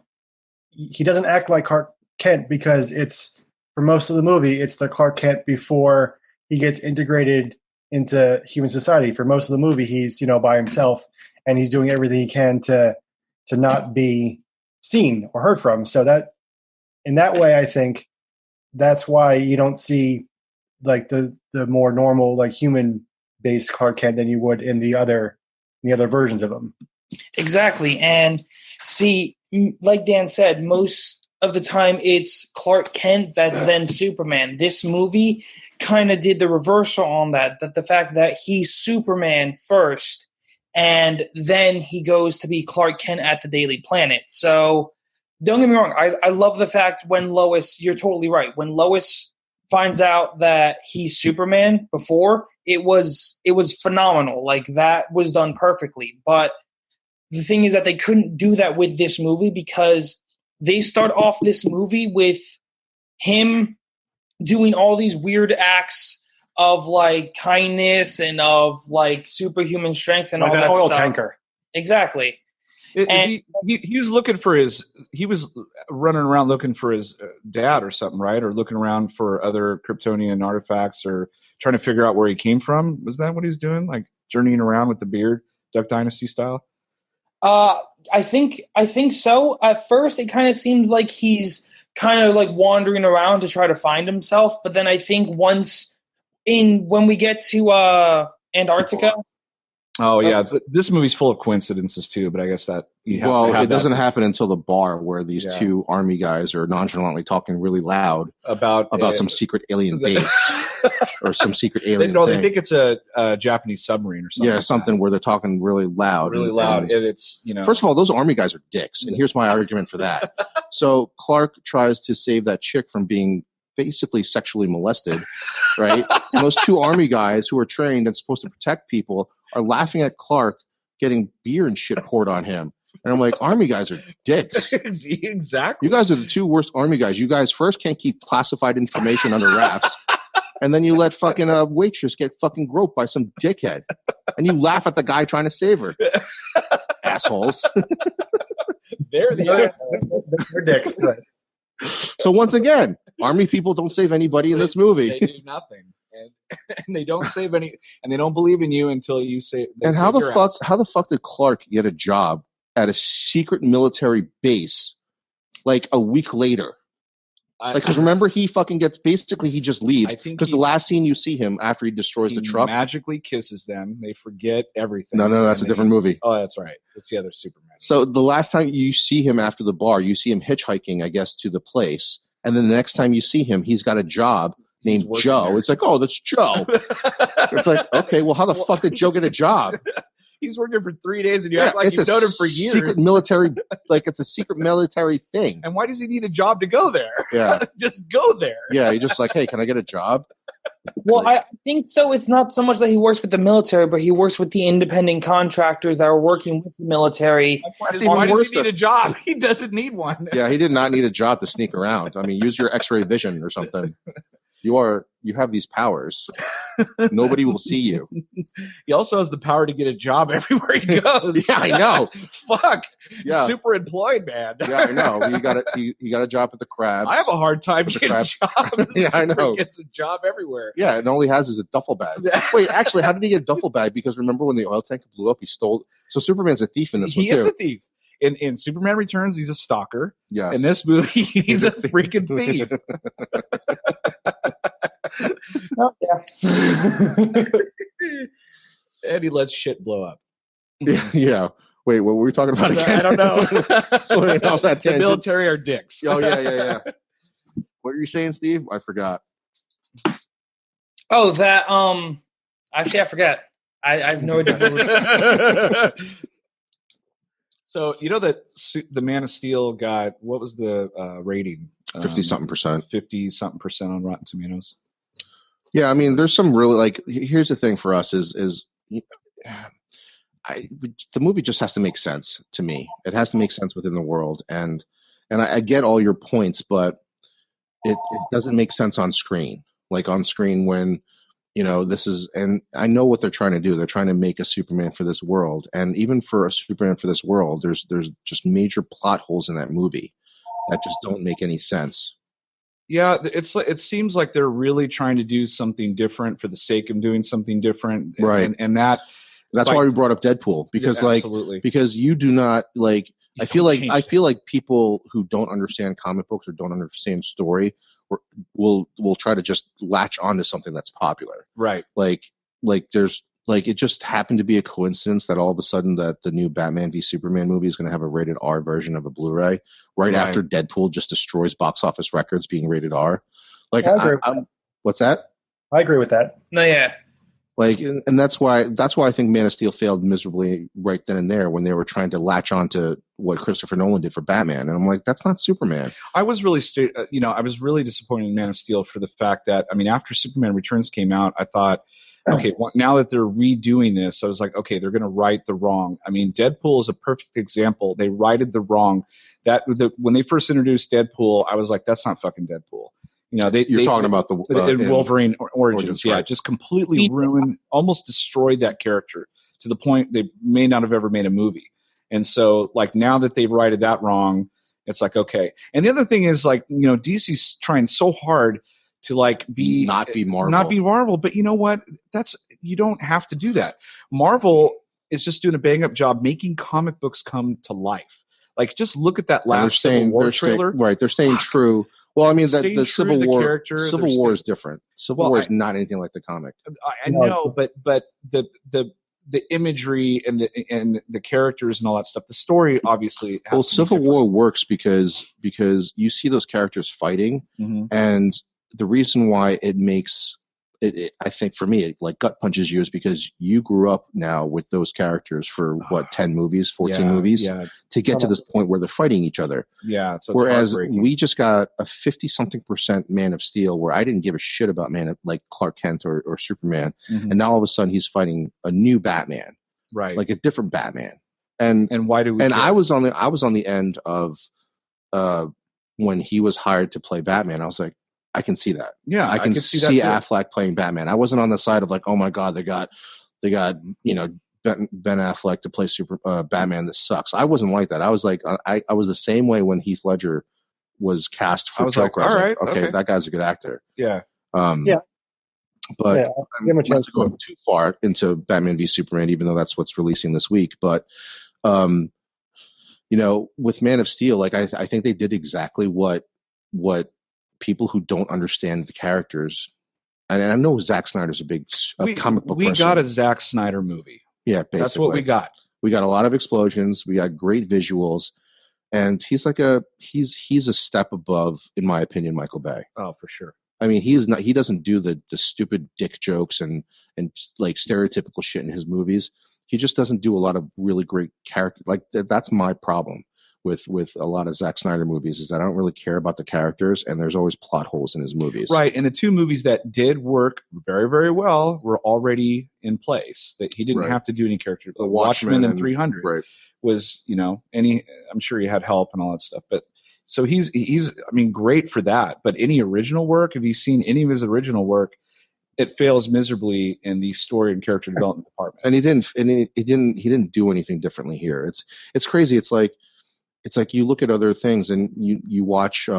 he doesn't act like Clark Kent, because it's, for most of the movie, it's the Clark Kent before he gets integrated into human society. For most of the movie, he's, by himself, and he's doing everything he can to not be seen or heard from. So that, in that way, I think that's why you don't see like the more normal, like human based Clark Kent than you would in the other versions of him. Exactly. And see, like Dan said, most of the time it's Clark Kent that's then Superman. This movie kind of did the reversal on that the fact that he's Superman first, and then he goes to be Clark Kent at the Daily Planet. So don't get me wrong, I love the fact when Lois, you're totally right, when Lois finds out that he's Superman before, it was phenomenal. Like, that was done perfectly. But the thing is that they couldn't do that with this movie, because they start off this movie with him doing all these weird acts of like kindness and of like superhuman strength and like all that oil stuff. Tanker. Exactly. He was running around looking for his dad or something, right? Or looking around for other Kryptonian artifacts, or trying to figure out where he came from. Was that what he was doing? Like journeying around with the beard, Duck Dynasty style? I think so. At first, it kind of seems like he's kind of like wandering around to try to find himself, but then I think when we get to Antarctica. Oh yeah, this movie's full of coincidences too, but I guess that it doesn't happen until the bar, where these two army guys are nonchalantly talking really loud about some secret alien base or some secret alien. No, they think it's a Japanese submarine or something. Yeah, something where they're talking really loud. And it's First of all, those army guys are dicks, and here's my argument for that. So Clark tries to save that chick from being basically sexually molested, right? So those two army guys who are trained and supposed to protect people are laughing at Clark getting beer and shit poured on him. And I'm like, army guys are dicks. Exactly. You guys are the two worst army guys. You guys first can't keep classified information under wraps, and then you let fucking a waitress get fucking groped by some dickhead, and you laugh at the guy trying to save her. assholes. They're the assholes. They're dicks. Right. So once again, army people don't save anybody in this movie. They do nothing, and they don't save any, and they don't believe in you until you say. And how the fuck did Clark get a job at a secret military base like a week later? Because remember, he fucking gets, basically he just leaves. Because the last scene you see him after he destroys the truck, magically kisses them. They forget everything. No, that's a different movie. Oh, that's right. It's the other Superman. So the last time you see him after the bar, you see him hitchhiking, I guess, to the place. And then the next time you see him, he's got a job named Joe. There. It's like, oh, that's Joe. It's like, okay, well, how the fuck did Joe get a job? He's working for 3 days, and you act like you've known him for years. Secret military, it's a secret military thing. And why does he need a job to go there? Yeah, just go there. Yeah, he's just like, hey, can I get a job? Well, I think so. It's not so much that he works with the military, but he works with the independent contractors that are working with the military. Why does he need a job? He doesn't need one. Yeah, he did not need a job to sneak around. I mean, use your X-ray vision or something. You have these powers. Nobody will see you. He also has the power to get a job everywhere he goes. Yeah, I know. Fuck. Yeah. Super employed, man. Yeah, I know. He got a job at the Crabs. I have a hard time getting jobs. Yeah, I know. He gets a job everywhere. Yeah, and all he has is a duffel bag. Wait, actually, how did he get a duffel bag? Because remember when the oil tank blew up, he stole. So Superman's a thief in this one too. He is a thief. In Superman Returns, he's a stalker. Yes. In this movie, he's a freaking thief. Oh, yeah. And he lets shit blow up. Yeah. Wait, what were we talking about again? I don't know. Wait, off that the tangent. military are dicks. Oh, yeah. What were you saying, Steve? I forgot. Oh, that, actually, I forget. I have no idea. So, you know that the Man of Steel got, what was the rating? 50-something%. 50-something% on Rotten Tomatoes. Yeah, I mean, there's some really, here's the thing for us is the movie just has to make sense to me. It has to make sense within the world. And I get all your points, but it doesn't make sense on screen. Like on screen when, and I know what they're trying to do. They're trying to make a Superman for this world. And even for a Superman for this world, there's just major plot holes in that movie that just don't make any sense. Yeah, it seems like they're really trying to do something different for the sake of doing something different. Right. And that's why we brought up Deadpool, because because you do not I feel like people who don't understand comic books or don't understand story will try to just latch onto something that's popular. Right. There's it just happened to be a coincidence that all of a sudden that the new Batman v Superman movie is going to have a rated R version of a Blu-ray right after Deadpool just destroys box office records being rated R. What's that? I agree with that. No, yeah. And that's why I think Man of Steel failed miserably right then and there when they were trying to latch on to what Christopher Nolan did for Batman. And I'm like, that's not Superman. I was really disappointed in Man of Steel for the fact that, after Superman Returns came out, I thought, okay, well, now that they're redoing this, I was like, okay, they're going to right the wrong. Deadpool is a perfect example. They righted the wrong. When they first introduced Deadpool, I was like, that's not fucking Deadpool. You're talking about the Wolverine Origins, right. just completely ruined, almost destroyed that character to the point they may not have ever made a movie. And so, now that they've righted that wrong, it's like, okay. And the other thing is, DC's trying so hard to not be Marvel, but you know what? You don't have to do that. Marvel is just doing a bang up job making comic books come to life. Just look at that last Civil War trailer. They're staying true. Well, the Civil War. Civil War is different. Civil War is not anything like the comic. I know, but the imagery and the characters and all that stuff. The story obviously. Civil War works because you see those characters fighting, and the reason why it makes it, I think for me, it gut punches you is because you grew up now with those characters for 10 movies, 14 movies to get to this point where they're fighting each other. Yeah. So whereas we just got a 50-something% Man of Steel where I didn't give a shit about Clark Kent or Superman. And now all of a sudden he's fighting a new Batman, right? A different Batman. And why do we? And care? I was on the end of when he was hired to play Batman. I was like, I can see that. Yeah, I can see Affleck playing Batman. I wasn't on the side of oh my God, they got Ben Affleck to play Batman. This sucks. I wasn't like that. I was like, I was the same way when Heath Ledger was cast for Joker. I was like, okay, that guy's a good actor. Yeah. Yeah. But Yeah, I'm not to go too far into Batman v Superman, even though that's what's releasing this week. But you know, with Man of Steel, like I think they did exactly what people who don't understand the characters. And I know Zack Snyder's a big comic book person. We got a Zack Snyder movie. Yeah, basically. That's what we got. We got a lot of explosions. We got great visuals, and he's like he's a step above, in my opinion, Michael Bay. Oh, for sure. I mean, he doesn't do the stupid dick jokes and like stereotypical shit in his movies. He just doesn't do a lot of really great character. Like that's my problem with a lot of Zack Snyder movies, is that I don't really care about the characters, and there's always plot holes in his movies. Right, and the two movies that did work very, very well were already in place. That he didn't have to do any character. The Watchmen and 300 was, you know, I'm sure he had help and all that stuff, but so he's I mean, great for that. But any original work, if you've seen any of his original work, it fails miserably in the story and character development department. And he didn't do anything differently here. It's crazy. It's like you look at other things and you watch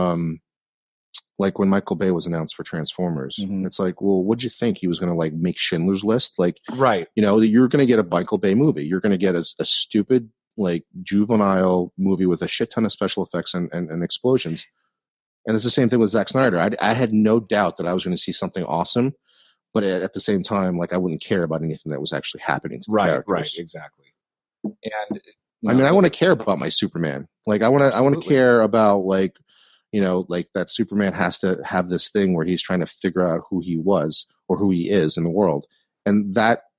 like when Michael Bay was announced for Transformers. Mm-hmm. It's like, well, what'd you think? He was going to like make Schindler's List? Like, right. You know, you're going to get a Michael Bay movie. You're going to get a stupid, like, juvenile movie with a shit ton of special effects and explosions. And it's the same thing with Zack Snyder. I had no doubt that I was going to see something awesome, but at the same time, like, I wouldn't care about anything that was actually happening to the characters. Right, exactly. And I mean, I want to care about my Superman. Like, I want to care about, like, you know, like that Superman has to have this thing where he's trying to figure out who he was or who he is in the world. And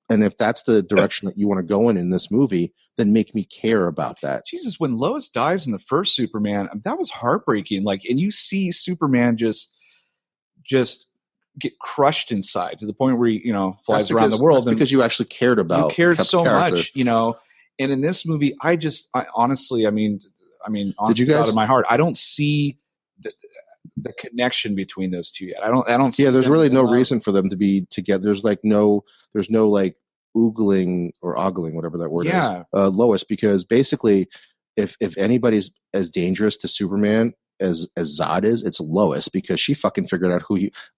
if that's the direction that you want to go in this movie, then make me care about that. Jesus, when Lois dies in the first Superman, that was heartbreaking. Like, and you see Superman just get crushed inside to the point where he, you know, flies around the world. That's because you actually cared about. You cared so much, you know. And in this movie, I honestly, I mean, honestly, out of my heart, I don't see the connection between those two yet. I don't. See there's really no reason for them to be together. There's no like oogling or ogling, whatever that word is, Lois, because basically, if anybody's as dangerous to Superman as Zod is, it's Lois, because she fucking figured out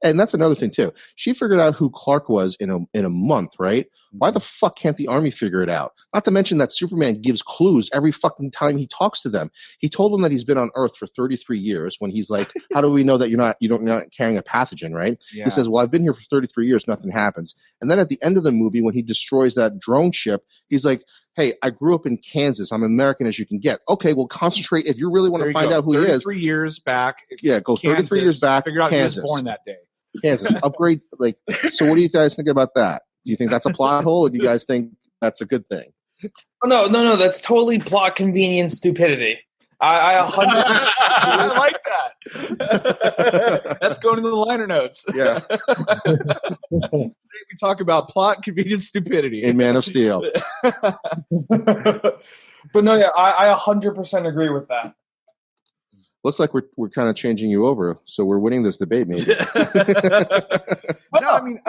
and that's another thing too. She figured out who Clark was in a month, right? Why the fuck can't the army figure it out? Not to mention that Superman gives clues every fucking time he talks to them. He told them that he's been on Earth for 33 years when he's like, how do we know that you're not carrying a pathogen, right? Yeah. He says, well, I've been here for 33 years, nothing happens. And then at the end of the movie, when he destroys that drone ship, he's like, hey, I grew up in Kansas. I'm American as you can get. Okay, well, concentrate. If you really want to find out who he is. 33 years back. Yeah, go 33 years back. Figure out Kansas. who was born that day. Kansas. Upgrade. Like, so what do you guys think about that? Do you think that's a plot hole, or do you guys think that's a good thing? Oh, no. That's totally plot convenience stupidity. I like that. That's going into the liner notes. Yeah. We talk about plot convenience stupidity in Man of Steel. But no, yeah, I 100% agree with that. Looks like we're kind of changing you over, so we're winning this debate, maybe. No, I mean,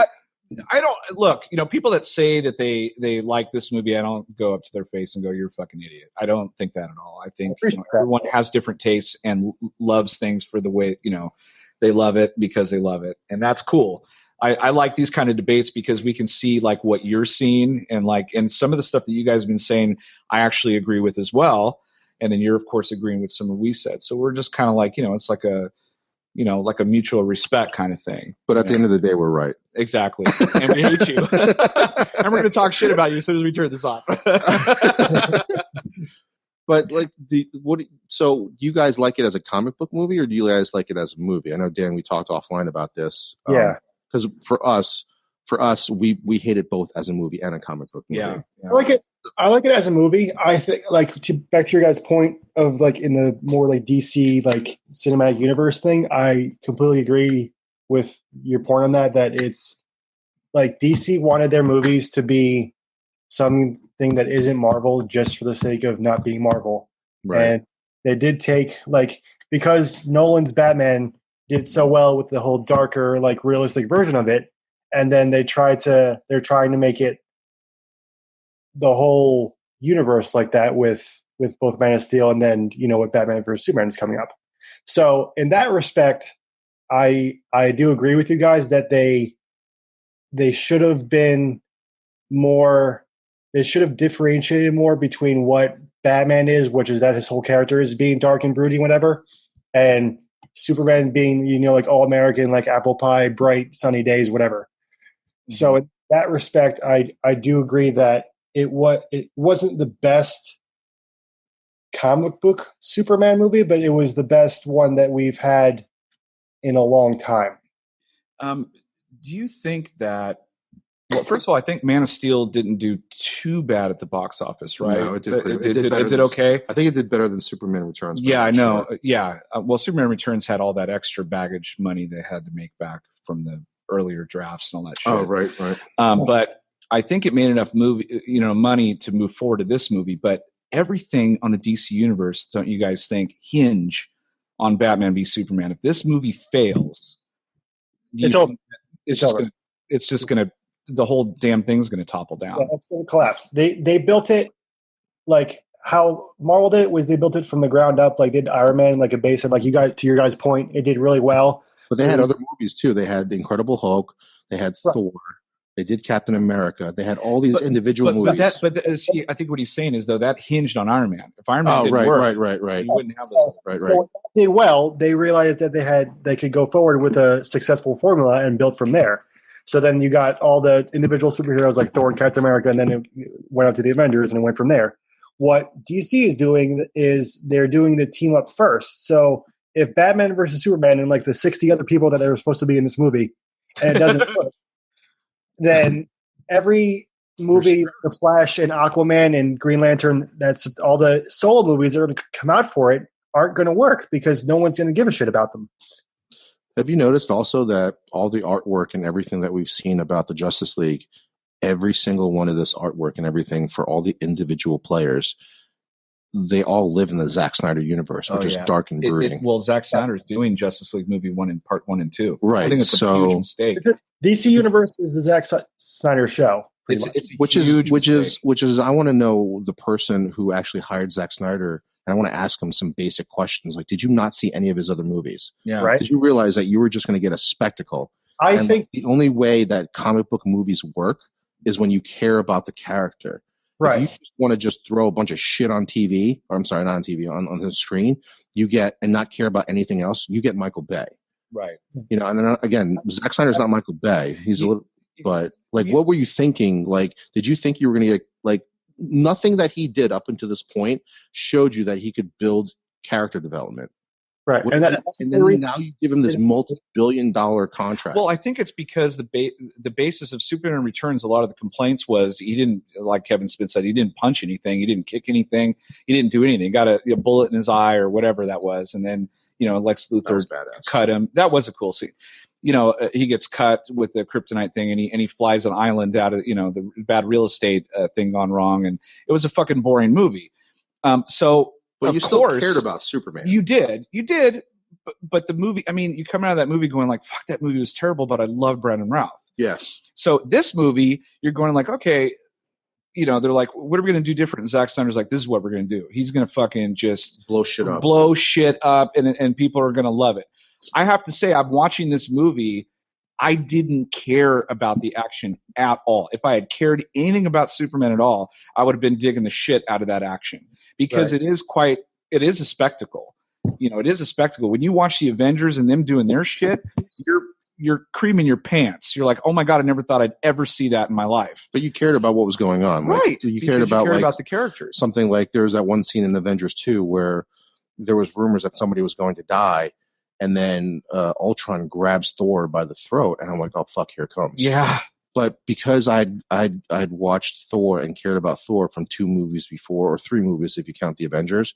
I don't look. You know, people that say that they like this movie, I don't go up to their face and go, "You're a fucking idiot." I don't think that at all. I think everyone has different tastes and loves things for the way, you know, they love it because they love it, and that's cool. I like these kind of debates because we can see like what you're seeing and some of the stuff that you guys have been saying, I actually agree with as well. And then you're of course agreeing with some of what we said. So we're just kind of like, you know, it's like a mutual respect kind of thing. But at the end of the day, we're right. Exactly. And we hate you. And we're going to talk shit about you as soon as we turn this off. But like, so do you guys like it as a comic book movie, or do you guys like it as a movie? I know, Dan, we talked offline about this. Yeah. Because for us, we hate it both as a movie and a comic book movie. Yeah. I like it as a movie. I think, like, back to your guys' point of like in the more like DC like cinematic universe thing, I completely agree with your point on that. That it's like DC wanted their movies to be something that isn't Marvel just for the sake of not being Marvel, right? And they did take because Nolan's Batman did so well with the whole darker, like realistic version of it, and then they're trying to make it the whole universe like that with both Man of Steel and then with Batman vs Superman is coming up. So in that respect, I do agree with you guys that they should have been more. They should have differentiated more between what Batman is, which is that his whole character is being dark and brooding, whatever, and Superman being like all American, like apple pie, bright sunny days, whatever. Mm-hmm. So in that respect, I do agree that it wasn't the best comic book Superman movie, but it was the best one that we've had in a long time. Do you think that? Well, first of all, I think Man of Steel didn't do too bad at the box office, right? No, it did. It did okay. I think it did better than Superman Returns. Yeah, I know. Sure. Yeah. Well, Superman Returns had all that extra baggage money they had to make back from the earlier drafts and all that shit. Oh, right. But I think it made enough money to move forward to this movie. But everything on the DC universe, don't you guys think, hinge on Batman v Superman? If this movie fails, it's over. It's just gonna. The whole damn thing's going to topple down. Yeah, it's going to collapse. They built it like how Marvel did it was they built it from the ground up, like did Iron Man, like a base, and like you guys, to your guys' point, it did really well. But they had other movies too. They had the Incredible Hulk. They had Thor. They did Captain America. They had all these individual movies. See, I think what he's saying is though that hinged on Iron Man. If Iron Man didn't work, right, you wouldn't have those. Right. So when they did well, they realized that they could go forward with a successful formula and build from there. So then you got all the individual superheroes like Thor and Captain America, and then it went out to the Avengers and it went from there. What DC is doing is they're doing the team up first. So if Batman versus Superman and like the 60 other people that are supposed to be in this movie, and it doesn't work, then every movie, The Flash and Aquaman and Green Lantern, that's all the solo movies that are going to come out for it, aren't going to work because no one's going to give a shit about them. Have you noticed also that all the artwork and everything that we've seen about the Justice League, every single one of this artwork and everything for all the individual players, they all live in the Zack Snyder universe, which is dark and brooding. Well, Zack Snyder is doing Justice League movie part 1 and 2. Right. I think it's a huge mistake. DC Universe is the Zack Snyder show. It's which is I want to know the person who actually hired Zack Snyder. And I want to ask him some basic questions. Like, did you not see any of his other movies? Yeah. Right. Did you realize that you were just going to get a spectacle? I think the only way that comic book movies work is when you care about the character. Right. If you just want to just throw a bunch of shit on TV, or I'm sorry, not on TV, on the screen, and not care about anything else, you get Michael Bay. Right. And then, again, Zack Snyder's not Michael Bay. He's a little, but like, what were you thinking? Like, did you think you were going to get like? Nothing that he did up until this point showed you that he could build character development. Right. And then now you give him this multi-billion-dollar contract. Well, I think it's because the basis of Superman Returns, a lot of the complaints was he didn't, like Kevin Smith said, he didn't punch anything, he didn't kick anything, he didn't do anything. He got a bullet in his eye or whatever that was, and then Lex Luthor cut him. That was a cool scene. He gets cut with the kryptonite thing, and he flies an island out of the bad real estate thing gone wrong, and it was a fucking boring movie. But you still cared about Superman. You did, but the movie. I mean, you come out of that movie going like, "Fuck, that movie was terrible," but I love Brandon Routh. Yes. So this movie, you're going like, okay, they're like, what are we going to do different? And Zack Snyder's like, this is what we're going to do. He's going to fucking just blow shit up, and people are going to love it. I have to say, I'm watching this movie. I didn't care about the action at all. If I had cared anything about Superman at all, I would have been digging the shit out of that action because it is a spectacle. It is a spectacle. When you watch the Avengers and them doing their shit, you're creaming your pants. You're like, oh my God, I never thought I'd ever see that in my life. But you cared about what was going on. Right. Like, you cared about the characters. Something like there was that one scene in Avengers 2 where there was rumors that somebody was going to die. And then Ultron grabs Thor by the throat, and I'm like, "Oh fuck, here it comes!" Yeah. But because I'd watched Thor and cared about Thor from 2 movies before, or 3 movies if you count the Avengers,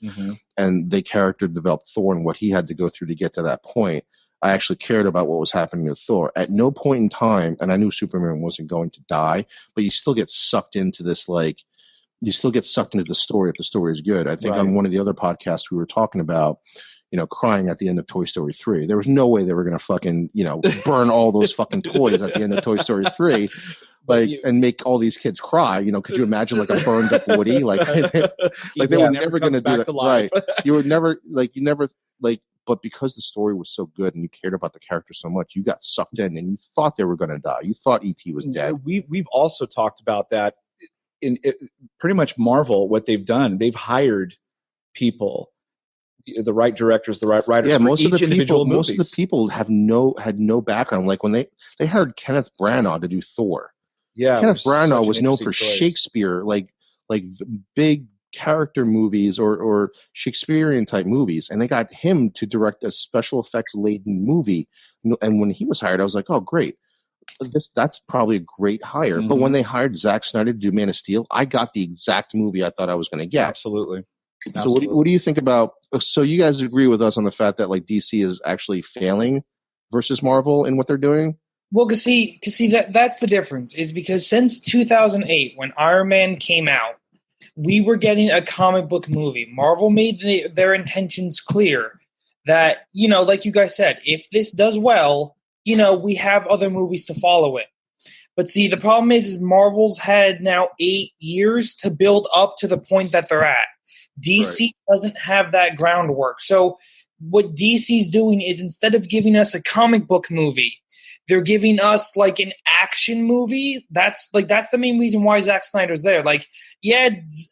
and they character developed Thor and what he had to go through to get to that point, I actually cared about what was happening to Thor. At no point in time, and I knew Superman wasn't going to die, but you still get sucked into this you still get sucked into the story if the story is good. I think on one of the other podcasts we were talking about. Crying at the end of Toy Story 3. There was no way they were going to fucking, burn all those fucking toys at the end of Toy Story 3. and make all these kids cry. Could you imagine like a burned up Woody? Like they were never going to do that. Right. You never but because the story was so good and you cared about the character so much, you got sucked in and you thought they were going to die. You thought E.T. was dead. We've also talked about that in pretty much Marvel. What they've done, they've hired people, the right directors, the right writers. Yeah, most of the people had no background. Like when they hired Kenneth Branagh to do Thor. Yeah, Kenneth Branagh was known for Shakespeare, like big character movies or Shakespearean type movies, and they got him to direct a special effects laden movie. And when he was hired, I was like, oh great, that's probably a great hire. But when they hired Zack Snyder to do Man of Steel, I got the exact movie I thought I was going to get. Absolutely. So what do you think about? So you guys agree with us on the fact that like DC is actually failing versus Marvel in what they're doing? Well, cause see that's the difference, is because since 2008, when Iron Man came out, we were getting a comic book movie. Marvel made their intentions clear that, like you guys said, if this does well, we have other movies to follow it. But see, the problem is Marvel's had now 8 years to build up to the point that they're at. DC doesn't have that groundwork. So what DC's doing is, instead of giving us a comic book movie, they're giving us like an action movie. That's the main reason why Zack Snyder's there. Like, yeah,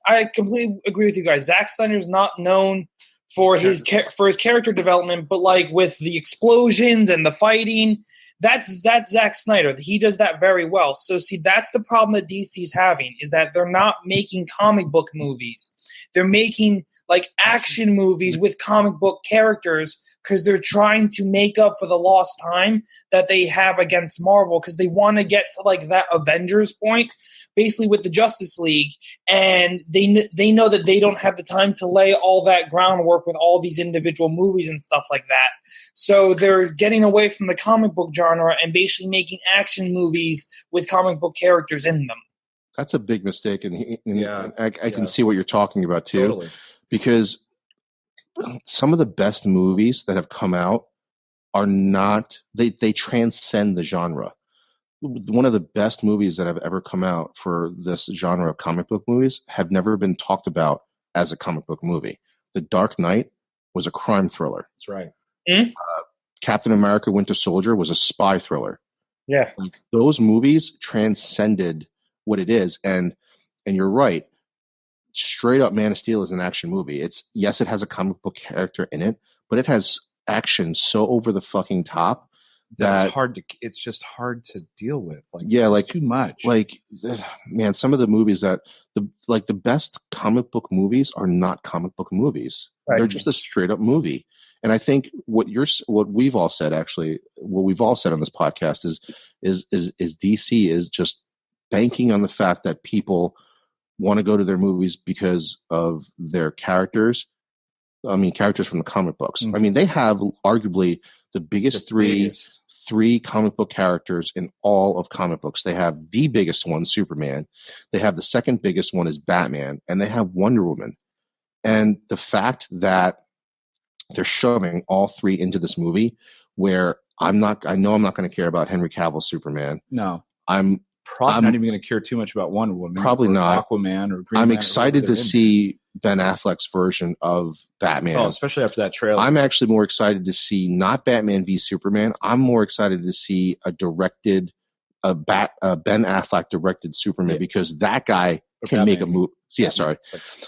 I completely agree with you guys. Zack Snyder's not known for his character development, but like with the explosions and the fighting, that's Zack Snyder. He does that very well. So see, that's the problem that DC's having, is that they're not making comic book movies. They're making like action movies with comic book characters, because they're trying to make up for the lost time that they have against Marvel, because they want to get to like that Avengers point, basically with the Justice League, and they know that they don't have the time to lay all that groundwork with all these individual movies and stuff like that. So they're getting away from the comic book genre and basically making action movies with comic book characters in them. That's a big mistake, and I can see what you're talking about too. Totally. Because some of the best movies that have come out are not, they transcend the genre. One of the best movies that have ever come out for this genre of comic book movies have never been talked about as a comic book movie. The Dark Knight was a crime thriller. That's right. Captain America Winter Soldier was a spy thriller. Yeah. Those movies transcended what it is. And you're right. Straight up, Man of Steel is an action movie. It has a comic book character in it, but it has action so over the fucking top that it's just hard to deal with. Like too much. Like, man, some of the movies that the best comic book movies are not comic book movies. Right. They're just a straight up movie. And I think what we've all said on this podcast is DC is just banking on the fact that people want to go to their movies because of their characters. I mean, characters from the comic books. Mm-hmm. I mean, they have arguably the biggest three comic book characters in all of comic books. They have the biggest one, Superman. They have the second biggest one is Batman, and they have Wonder Woman. And the fact that they're shoving all three into this movie, where I know I'm not going to care about Henry Cavill's Superman. No, I'm not even going to care too much about Wonder Woman. Probably not. Aquaman or Green I'm Lantern, excited to see Ben Affleck's version of Batman. Oh, especially after that trailer. I'm actually more excited to see not Batman v Superman. I'm more excited to see a Ben Affleck directed Superman, because that guy can make a movie. Yeah, sorry.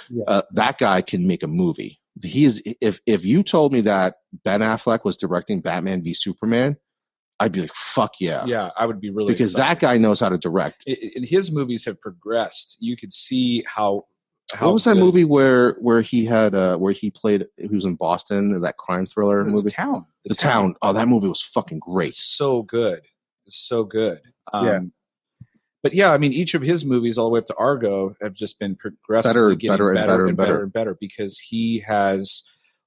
That guy can make a movie. If you told me that Ben Affleck was directing Batman v Superman, I'd be like, fuck yeah. Yeah, I would be really because excited. That guy knows how to direct. His movies have progressed. You could see how what was that movie where he was in Boston, that crime thriller movie? The Town. Oh, that movie was fucking great. So good. Yeah. But yeah, I mean, each of his movies all the way up to Argo have just been progressively getting better and better, because he has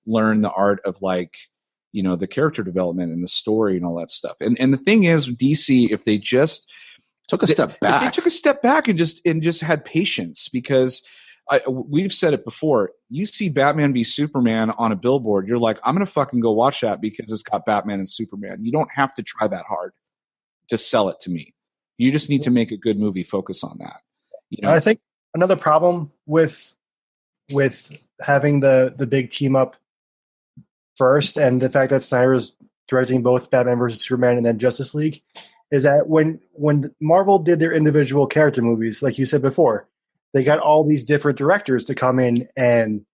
learned the art of the character development and the story and all that stuff. And the thing is, DC, if they just took a step back and just had patience, because we've said it before, you see Batman v Superman on a billboard, you're like, I'm going to fucking go watch that because it's got Batman and Superman. You don't have to try that hard to sell it to me. You just need to make a good movie. Focus on that. You know, I think another problem with having the big team up first, and the fact that Snyder's directing both Batman versus Superman and then Justice League, is that when Marvel did their individual character movies, like you said before, they got all these different directors to come in and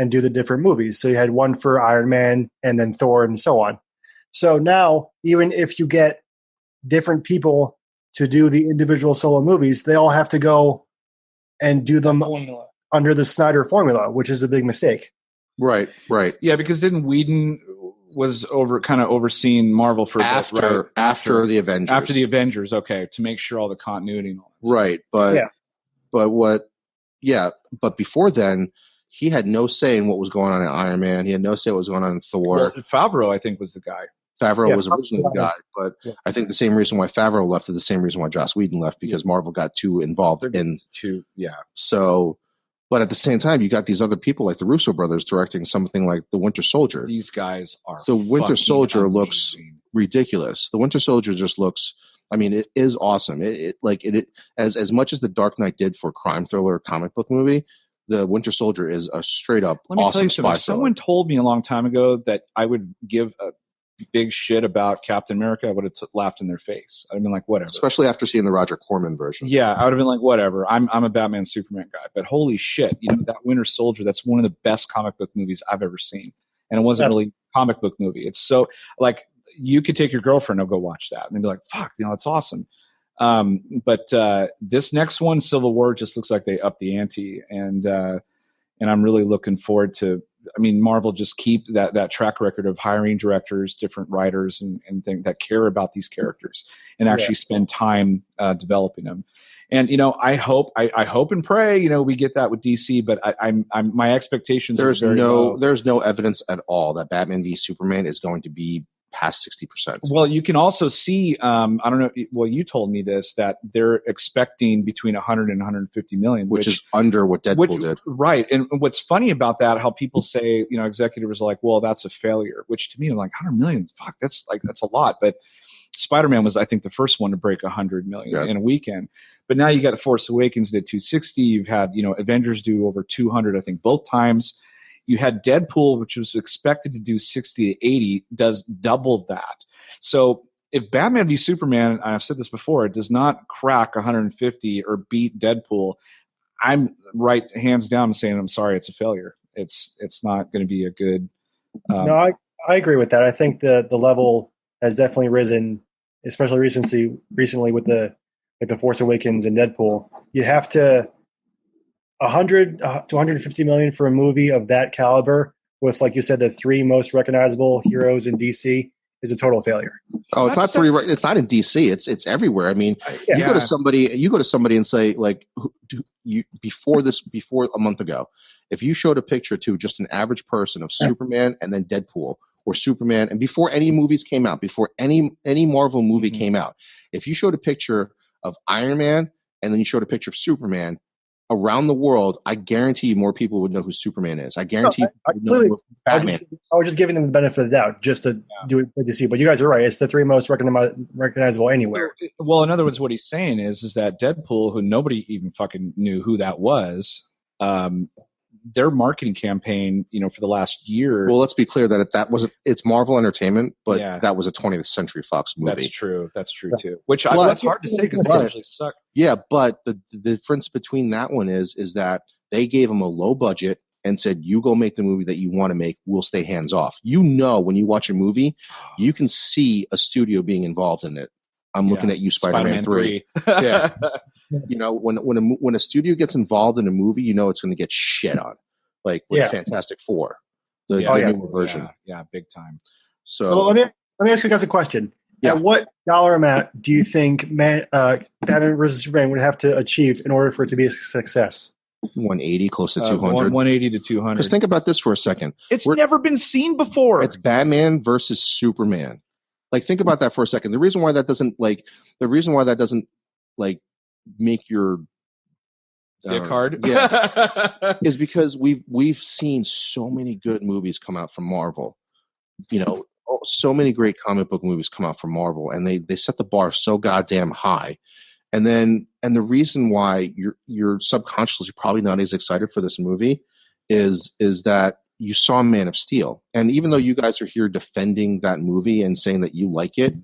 do the different movies. So you had one for Iron Man and then Thor and so on. So now, even if you get different people to do the individual solo movies, they all have to go and do them Formula. under the Snyder formula, which is a big mistake. Right. yeah, because didn't Whedon was overseeing Marvel for a bit, right? After the Avengers. After the Avengers, okay, to make sure all the continuity and all that. Right, but before then, he had no say in what was going on in Iron Man. He had no say what was going on in Thor. Well, Favreau, I think, was the guy. Favreau was originally the guy, but Yeah. I think the same reason why Favreau left is the same reason why Joss Whedon left, because Marvel got too involved in. So, but at the same time, you got these other people like the Russo brothers directing something like The Winter Soldier. These guys are. The Winter fucking Soldier amazing. looks ridiculous. The Winter Soldier just looks. I mean, it is awesome. It as much as the Dark Knight did for crime thriller comic book movie, the Winter Soldier is a straight up Let me awesome tell you spy something. thriller. Someone told me a long time ago that I would give a big shit about Captain America. I would have laughed in their face. I'd have been like, whatever. Especially after seeing the Roger Corman version. Yeah, I would have been like, whatever. I'm a Batman Superman guy, but holy shit, that Winter Soldier, that's one of the best comic book movies I've ever seen, and it wasn't really a comic book movie. It's so like you could take your girlfriend and go watch that, and they'd be like, fuck, that's awesome. But this next one, Civil War, just looks like they upped the ante, and I'm really looking forward to. I mean, Marvel just keep that track record of hiring directors, different writers, and things that care about these characters and actually spend time developing them. And I hope and pray we get that with DC. But I'm my expectations. There's are very low. There's no evidence at all that Batman v Superman is going to be past 60%. Well, you can also see, I don't know, well, you told me this, that they're expecting between 100 and 150 million. Which is under what Deadpool did. Right. And what's funny about that, how people say, executives are like, well, that's a failure, which to me, I'm like, 100 million, fuck, that's a lot. But Spider-Man was, I think, the first one to break 100 million in a weekend. But now you got The Force Awakens did 260. You've had, Avengers do over 200, I think, both times. You had Deadpool, which was expected to do 60 to 80, does double that. So if Batman v Superman, and I've said this before, it does not crack 150 or beat Deadpool, I'm right hands down saying I'm sorry, it's a failure. It's not going to be a good. No, I agree with that. I think the level has definitely risen, especially recently with the Force Awakens and Deadpool. You have to 100 to 150 million for a movie of that caliber with, like you said, the three most recognizable heroes in DC is a total failure. Oh, it's not three. It's not in DC. It's everywhere. I mean, you go to somebody and say, like, before a month ago, if you showed a picture to just an average person of Superman and then Deadpool, or Superman, and before any movies came out, before any Marvel movie came out, if you showed a picture of Iron Man and then you showed a picture of Superman, around the world, I guarantee you more people would know who Superman is. I guarantee you would know who Batman. I was just giving them the benefit of the doubt just to do it to see. But you guys are right. It's the three most recognizable anywhere. Well, in other words, what he's saying is that Deadpool, who nobody even fucking knew who that was, their marketing campaign, for the last year. Well, let's be clear that it's Marvel Entertainment, but that was a 20th Century Fox movie. That's true too. Which that's hard to say because they usually suck. Yeah, but the difference between that one is that they gave them a low budget and said, "You go make the movie that you want to make. We'll stay hands off." When you watch a movie, you can see a studio being involved in it. I'm looking at you, Spider-Man 3. Yeah. When a studio gets involved in a movie, it's going to get shit on, like with Fantastic Four, the newer version. Yeah, big time. So let me ask you guys a question. Yeah. At what dollar amount do you think Batman vs Superman would have to achieve in order for it to be a success? 180, close to 200. 180 to 200. Because think about this for a second. It's never been seen before. It's Batman versus Superman. Like, think about that for a second. The reason why that doesn't make your dick hard, is because we've seen so many good movies come out from Marvel. So many great comic book movies come out from Marvel, and they set the bar so goddamn high And the reason why you're subconsciously probably not as excited for this movie is that you saw Man of Steel. And even though you guys are here defending that movie and saying that you like it,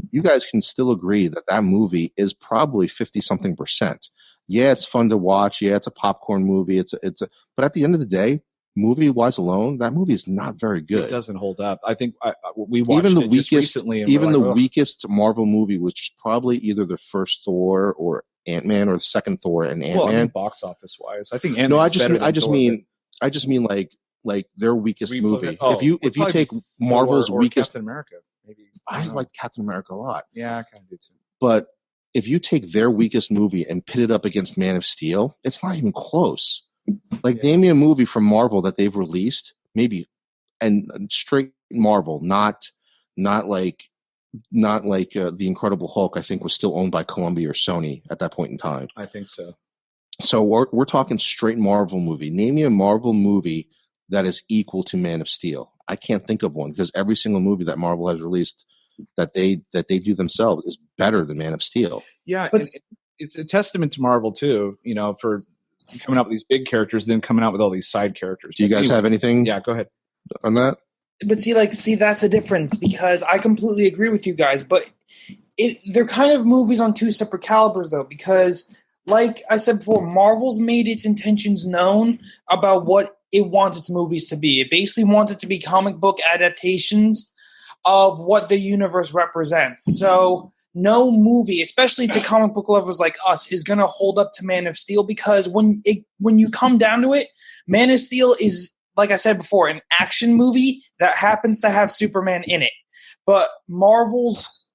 you guys can still agree that that movie is probably 50 something percent. Yeah, it's fun to watch. Yeah, it's a popcorn movie. But at the end of the day, movie wise alone, that movie is not very good. It doesn't hold up. I think we watched even the it weakest, just recently, and even we're the like, weakest Marvel movie was just probably either the first Thor or Ant-Man, or the second Thor and Ant-Man. well, I mean, box office wise, I think No, Ant-Man's better than Thor, I just mean like their weakest movie. Oh, if you take Marvel's or weakest, Captain America, maybe. I like Captain America a lot. Yeah, I kind of do too. But if you take their weakest movie and pit it up against Man of Steel, it's not even close. Like, name me a movie from Marvel that they've released, maybe, and straight Marvel, not like the Incredible Hulk. I think was still owned by Columbia or Sony at that point in time. I think so. So we're talking straight Marvel movie. Name me a Marvel movie that is equal to Man of Steel. I can't think of one, because every single movie that Marvel has released that they do themselves is better than Man of Steel. Yeah, it's a testament to Marvel too, for coming out with these big characters, then coming out with all these side characters. Do you guys have anything? Yeah, go ahead on that. But see, that's the difference, because I completely agree with you guys. But they're kind of movies on two separate calibers, though, because, like I said before, Marvel's made its intentions known about what it wants its movies to be. It basically wants it to be comic book adaptations of what the universe represents. So no movie, especially to comic book lovers like us, is going to hold up to Man of Steel, because when you come down to it, Man of Steel is, like I said before, an action movie that happens to have Superman in it. But Marvel's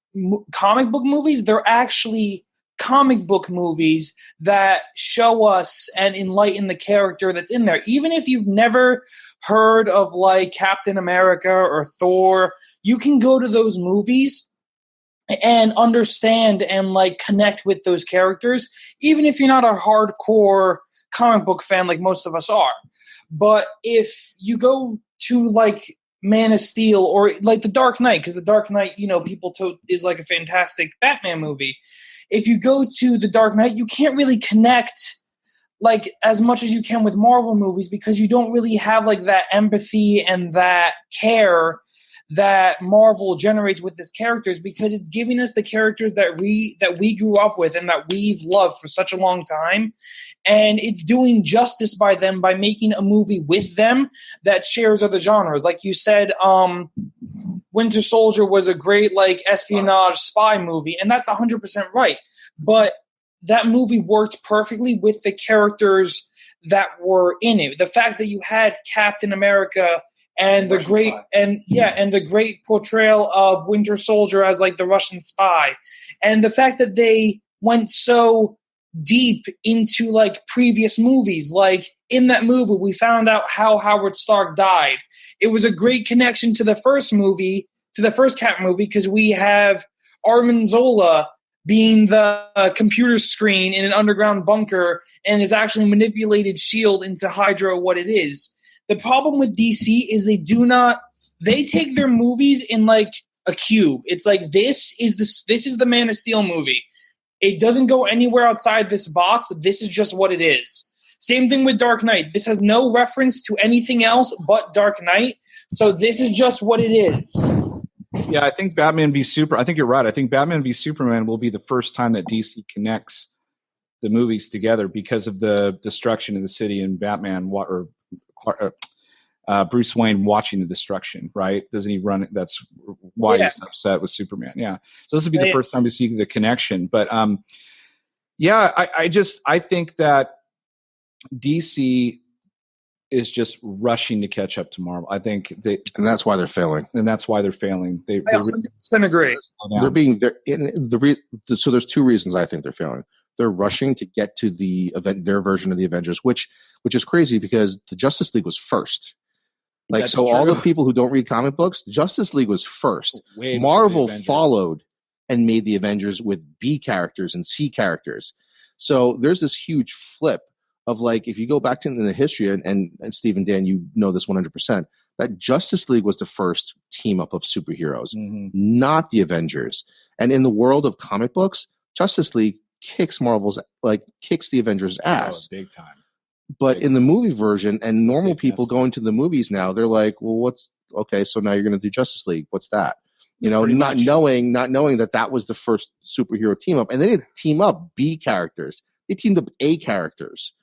comic book movies, they're actually comic book movies that show us and enlighten the character that's in there. Even if you've never heard of like Captain America or Thor, you can go to those movies and understand and like connect with those characters, even if you're not a hardcore comic book fan like most of us are. But if you go to like Man of Steel or like The Dark Knight, because The Dark Knight, people is like a fantastic Batman movie. If you go to The Dark Knight, you can't really connect like as much as you can with Marvel movies, because you don't really have like that empathy and that care that Marvel generates with its characters, because it's giving us the characters that we grew up with and that we've loved for such a long time. And it's doing justice by them by making a movie with them that shares other genres. Like you said, Winter Soldier was a great like espionage spy movie, and that's 100% right. But that movie worked perfectly with the characters that were in it. The fact that you had Captain America and the great portrayal of Winter Soldier as like the Russian spy, and the fact that they went so deep into like previous movies. Like in that movie, we found out how Howard Stark died. It was a great connection to the first movie, to the first Cap movie, because we have Armin Zola being the computer screen in an underground bunker and has actually manipulated S.H.I.E.L.D. into Hydra what it is. The problem with DC is they take their movies in like a cube. It's like this is the Man of Steel movie. It doesn't go anywhere outside this box. This is just what it is. Same thing with Dark Knight. This has no reference to anything else but Dark Knight. So this is just what it is. Yeah, I think Batman v Super. I think you're right. I think Batman v Superman will be the first time that DC connects the movies together because of the destruction of the city and Batman Bruce Wayne watching the destruction, right? Doesn't he run? That's why he's upset with Superman. Yeah. So this would be the first time we see the connection. But I think that DC is just rushing to catch up to Marvel. I think and that's why they're failing. And that's why they're failing. I 100% agree. So there's two reasons I think they're failing. They're rushing to get to their version of the Avengers, which is crazy because the Justice League was first. Like, that's so true. All the people who don't read comic books, Justice League was first. Marvel followed and made the Avengers with B characters and C characters. So there's this huge flip of like, if you go back to the history, and Steve and Dan, you know this 100%, that Justice League was the first team up of superheroes, not the Avengers. And in the world of comic books, Justice League kicks the Avengers' ass. Big time. But in the movie version, and normal people mess. going to the movies now, they're like, well, so now you're going to do Justice League. What's that? You know, not knowing that was the first superhero team up. And they didn't team up B characters. They teamed up A characters.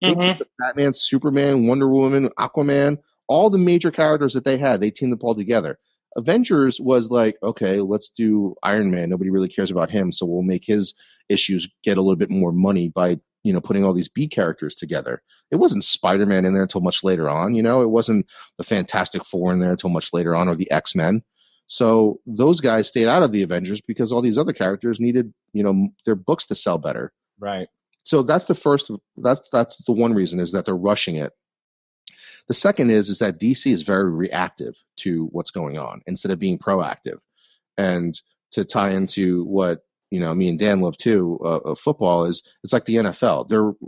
They teamed up Batman, Superman, Wonder Woman, Aquaman, all the major characters that they had. They teamed up all together. Avengers was like, okay, let's do Iron Man. Nobody really cares about him, so we'll make his issues get a little bit more money by, putting all these B characters together. It wasn't Spider-Man in there until much later on, It wasn't the Fantastic Four in there until much later on, or the X-Men. So those guys stayed out of the Avengers because all these other characters needed, their books to sell better. Right. So that's the one reason, is that they're rushing it. The second is that DC is very reactive to what's going on instead of being proactive. And to tie into what, me and Dan love too, of football, is it's like the NFL.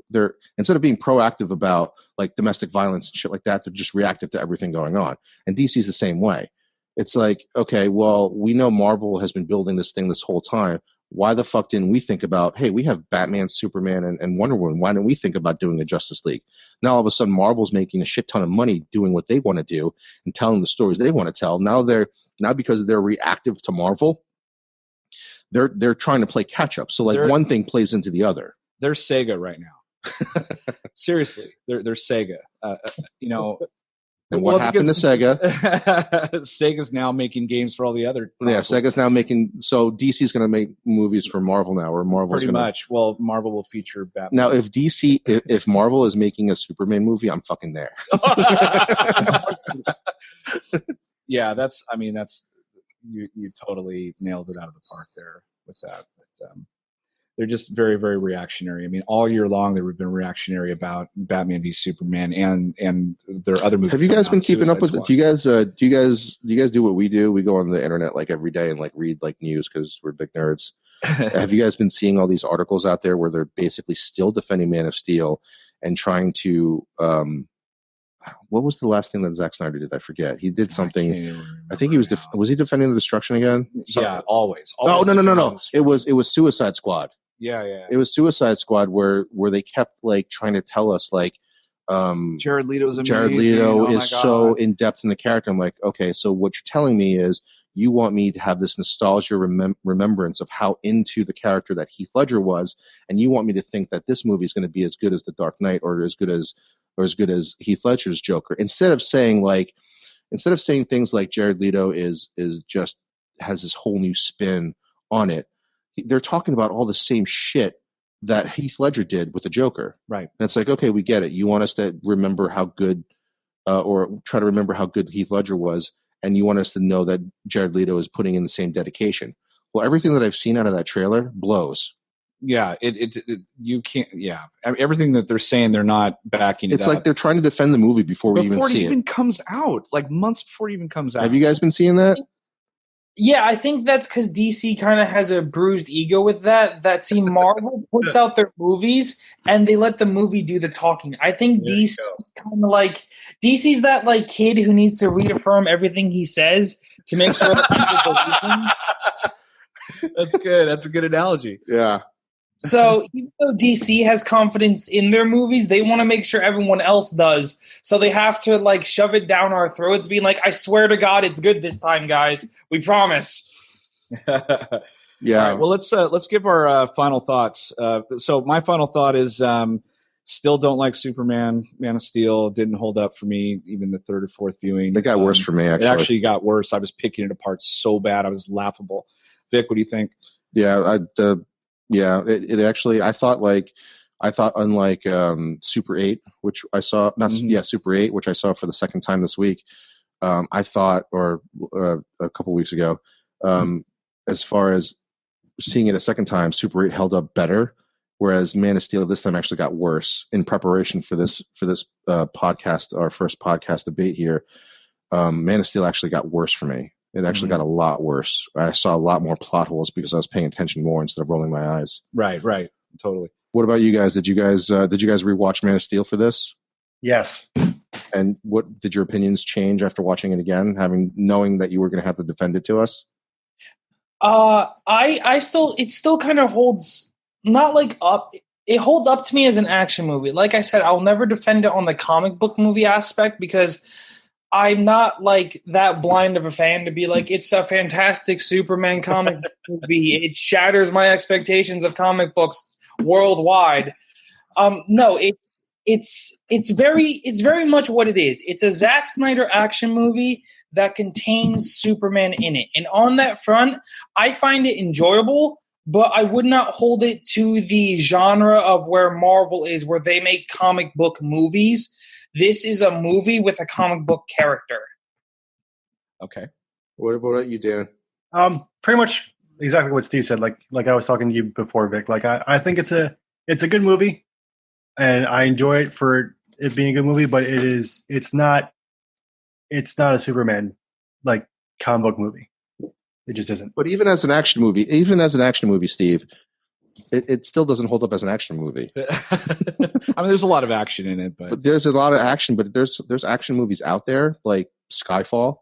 They're instead of being proactive about like domestic violence and shit like that, they're just reactive to everything going on. And DC is the same way. It's like, okay, well, we know Marvel has been building this thing this whole time. Why the fuck didn't we think about, hey, we have Batman, Superman, and Wonder Woman. Why didn't we think about doing a Justice League? Now all of a sudden Marvel's making a shit ton of money doing what they want to do and telling the stories they want to tell. Now because they're reactive to Marvel, they're trying to play catch up. So one thing plays into the other. They're Sega right now. Seriously, they're Sega. And what happened to Sega? Sega's now making games for all the other consoles. Yeah, Sega's now making. So DC's going to make movies for Marvel now, or Marvel's pretty much. Well, Marvel will feature Batman. Now, if Marvel is making a Superman movie, I'm fucking there. Yeah, you totally nailed it out of the park there with that. But, they're just very, very reactionary. I mean, all year long they've been reactionary about Batman v Superman and their other movies. Have you guys been keeping up with it? Do you guys do what we do? We go on the internet like every day and like read like news because we're big nerds. Have you guys been seeing all these articles out there where they're basically still defending Man of Steel and trying to what was the last thing that Zack Snyder did? I forget. He did something. I think he was was he defending the Destruction again? Yeah, always. Oh no. It was Suicide Squad. Yeah. It was Suicide Squad where they kept like trying to tell us like Jared Leto's amazing. Jared Leto is so in depth in the character. I'm like, okay, so what you're telling me is you want me to have this nostalgia remembrance of how into the character that Heath Ledger was, and you want me to think that this movie is going to be as good as The Dark Knight or as good as Heath Ledger's Joker. Instead of saying things like Jared Leto is just has this whole new spin on it, they're talking about all the same shit that Heath Ledger did with the Joker. Right. And it's like, okay, we get it. You want us to remember how good, or try to remember how good Heath Ledger was, and you want us to know that Jared Leto is putting in the same dedication. Well, everything that I've seen out of that trailer blows. Yeah, you can't. Yeah, everything that they're saying, they're not backing it up. It's like they're trying to defend the movie before it even comes out, like months before it even comes out. Have you guys been seeing that? Yeah, I think that's because DC kind of has a bruised ego with that. See, Marvel puts out their movies and they let the movie do the talking. I think DC's kind of like DC's that like kid who needs to reaffirm everything he says to make sure that people believe him. That's good. That's a good analogy. Yeah. So even though DC has confidence in their movies, they want to make sure everyone else does. So they have to like shove it down our throats, being like, "I swear to God, it's good this time, guys. We promise." Yeah. All right, well, let's give our final thoughts. So my final thought is still don't like Superman. Man of Steel didn't hold up for me, even the third or fourth viewing. It got worse for me, actually. It actually got worse. I was picking it apart so bad. I was laughable. Vic, what do you think? Yeah, it actually, I thought unlike Super 8, which I saw, Super 8, which I saw for the second time this week, I thought, or a couple weeks ago, as far as seeing it a second time, Super 8 held up better, whereas Man of Steel this time actually got worse. In preparation for this podcast, our first podcast debate here, Man of Steel actually got worse for me. It actually got a lot worse. I saw a lot more plot holes because I was paying attention more instead of rolling my eyes. Right, totally. What about you guys? Did you guys rewatch Man of Steel for this? Yes. And what did your opinions change after watching it again, knowing that you were going to have to defend it to us? It still kind of holds not like up. It holds up to me as an action movie. Like I said, I'll never defend it on the comic book movie aspect because I'm not like that blind of a fan to be like, it's a fantastic Superman comic book movie. It shatters my expectations of comic books worldwide. No, it's very much what it is. It's a Zack Snyder action movie that contains Superman in it. And on that front, I find it enjoyable, but I would not hold it to the genre of where Marvel is, where they make comic book movies. This is a movie with a comic book character. Okay. What about you, Dan? Pretty much exactly what Steve said. Like I was talking to you before, Vic. Like I think it's a good movie, and I enjoy it for it being a good movie. But it's not a Superman like comic book movie. It just isn't. But even as an action movie, Steve, it still doesn't hold up as an action movie. I mean, there's a lot of action in it, But there's a lot of action. But there's action movies out there like Skyfall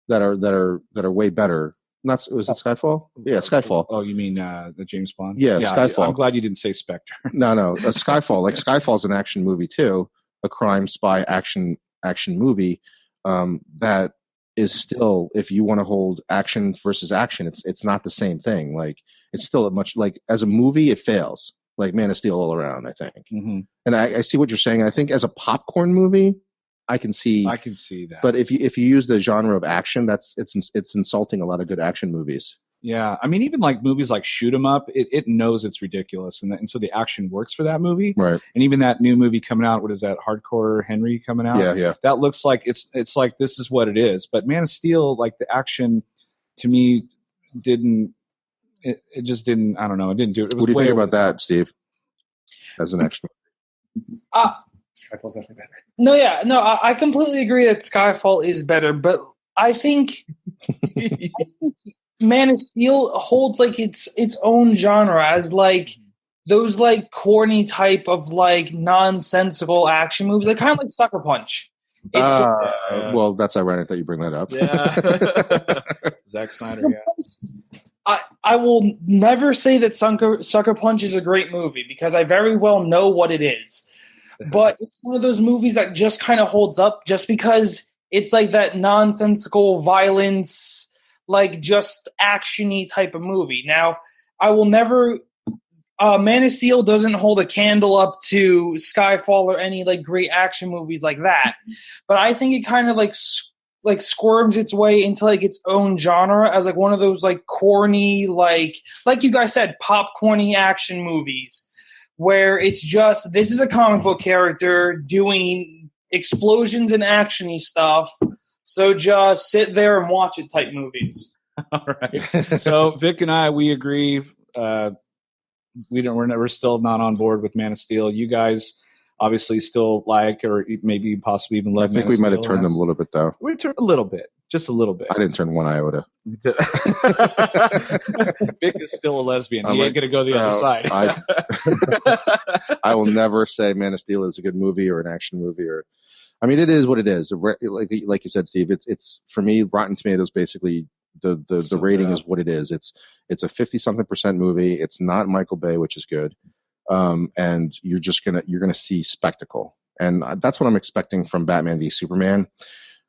that are way better. Was it Skyfall? Yeah, Skyfall. Oh, you mean the James Bond? Yeah, Skyfall. I'm glad you didn't say Spectre. No, Skyfall. Like Skyfall's an action movie too, a crime spy action movie. That is still, if you want to hold action versus action, it's not the same thing. Like it's still a much like as a movie, it fails. Like Man of Steel all around, I think. Mm-hmm. And I see what you're saying. I think as a popcorn movie, I can see that. But if you use the genre of action, it's insulting a lot of good action movies. Yeah, I mean, even like movies like Shoot 'Em Up, it knows it's ridiculous, and so the action works for that movie. Right. And even that new movie coming out, what is that, Hardcore Henry coming out? Yeah. That looks like it's like this is what it is. But Man of Steel, like the action, to me, it just didn't. I don't know. It didn't do it. What do you think about that, Steve? As an action. Skyfall's definitely better. No, I completely agree that Skyfall is better, but I think Man of Steel holds like its own genre as like those like corny type of like nonsensical action movies, like kind of like Sucker Punch. Well, that's ironic that you bring that up. Yeah. Zack Snyder. Yeah. I will never say that Sucker Punch is a great movie because I very well know what it is. But it's one of those movies that just kind of holds up just because it's like that nonsensical violence, like just action-y type of movie. Now, I will never Man of Steel doesn't hold a candle up to Skyfall or any like great action movies like that. But I think it kind of like squirms its way into like its own genre as like one of those like corny, like you guys said, popcorny action movies. Where it's just, this is a comic book character doing explosions and action-y stuff, so just sit there and watch it type movies. All right. So Vic and I, we agree. We're still not on board with Man of Steel. You guys obviously still like, or maybe possibly even love. I think we might have turned them a little bit, though. We turned a little bit, just a little bit. I didn't turn one iota. Vic is still a lesbian. He ain't gonna go the other side. I will never say Man of Steel is a good movie or an action movie, or I mean, it is what it is. Like you said, Steve, it's for me. Rotten Tomatoes basically the rating is what it is. It's a 50-something% movie. It's not Michael Bay, which is good. And you're gonna see spectacle, and that's what I'm expecting from Batman v Superman.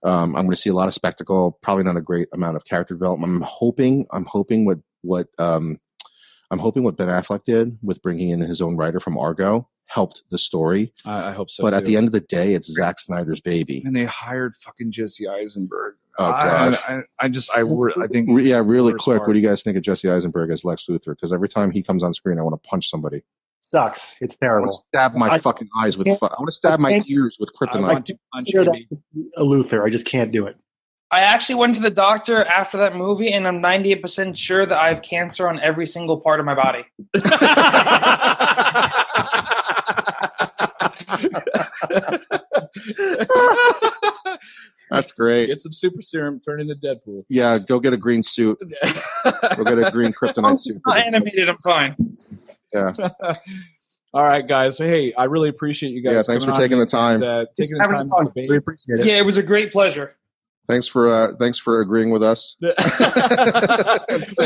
I'm going to see a lot of spectacle, probably not a great amount of character development. I'm hoping what Ben Affleck did with bringing in his own writer from Argo helped the story. I hope so. But too. At the end of the day, it's Zack Snyder's baby. And they hired fucking Jesse Eisenberg. Oh God! I think. Yeah, really quick. What do you guys think of Jesse Eisenberg as Lex Luthor? Because every time he comes on screen, I want to punch somebody. Sucks. It's terrible. I want to stab my fucking eyes with. I want to stab my ears with kryptonite. A Luthor. I just can't do it. I actually went to the doctor after that movie, and I'm 98% sure that I have cancer on every single part of my body. That's great. Get some super serum, turn into Deadpool. Yeah, go get a green suit. Go get a green kryptonite suit. It's not animated, I'm fine. Yeah. All right, guys. So, hey, I really appreciate you guys. Yeah, thanks for taking the time. We appreciate it. Yeah, it was a great pleasure. Thanks for agreeing with us. We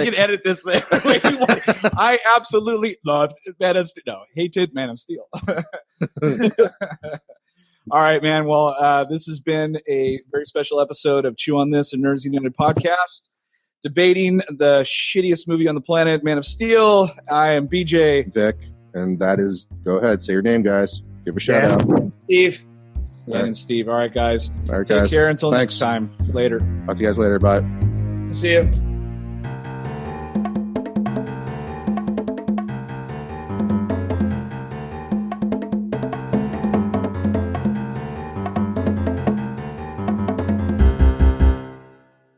can edit this there. I absolutely loved Man of Steel. No, hated Man of Steel. All right, man. Well, this has been a very special episode of Chew on This, a Nerds United podcast, debating the shittiest movie on the planet, Man of Steel. I am BJ. Vic, and that is, go ahead, say your name, guys. Give a shout out. Steve. And Steve. All right, guys. All right, Take guys. care until Thanks. next time. Later. Talk to you guys later. Bye. See you.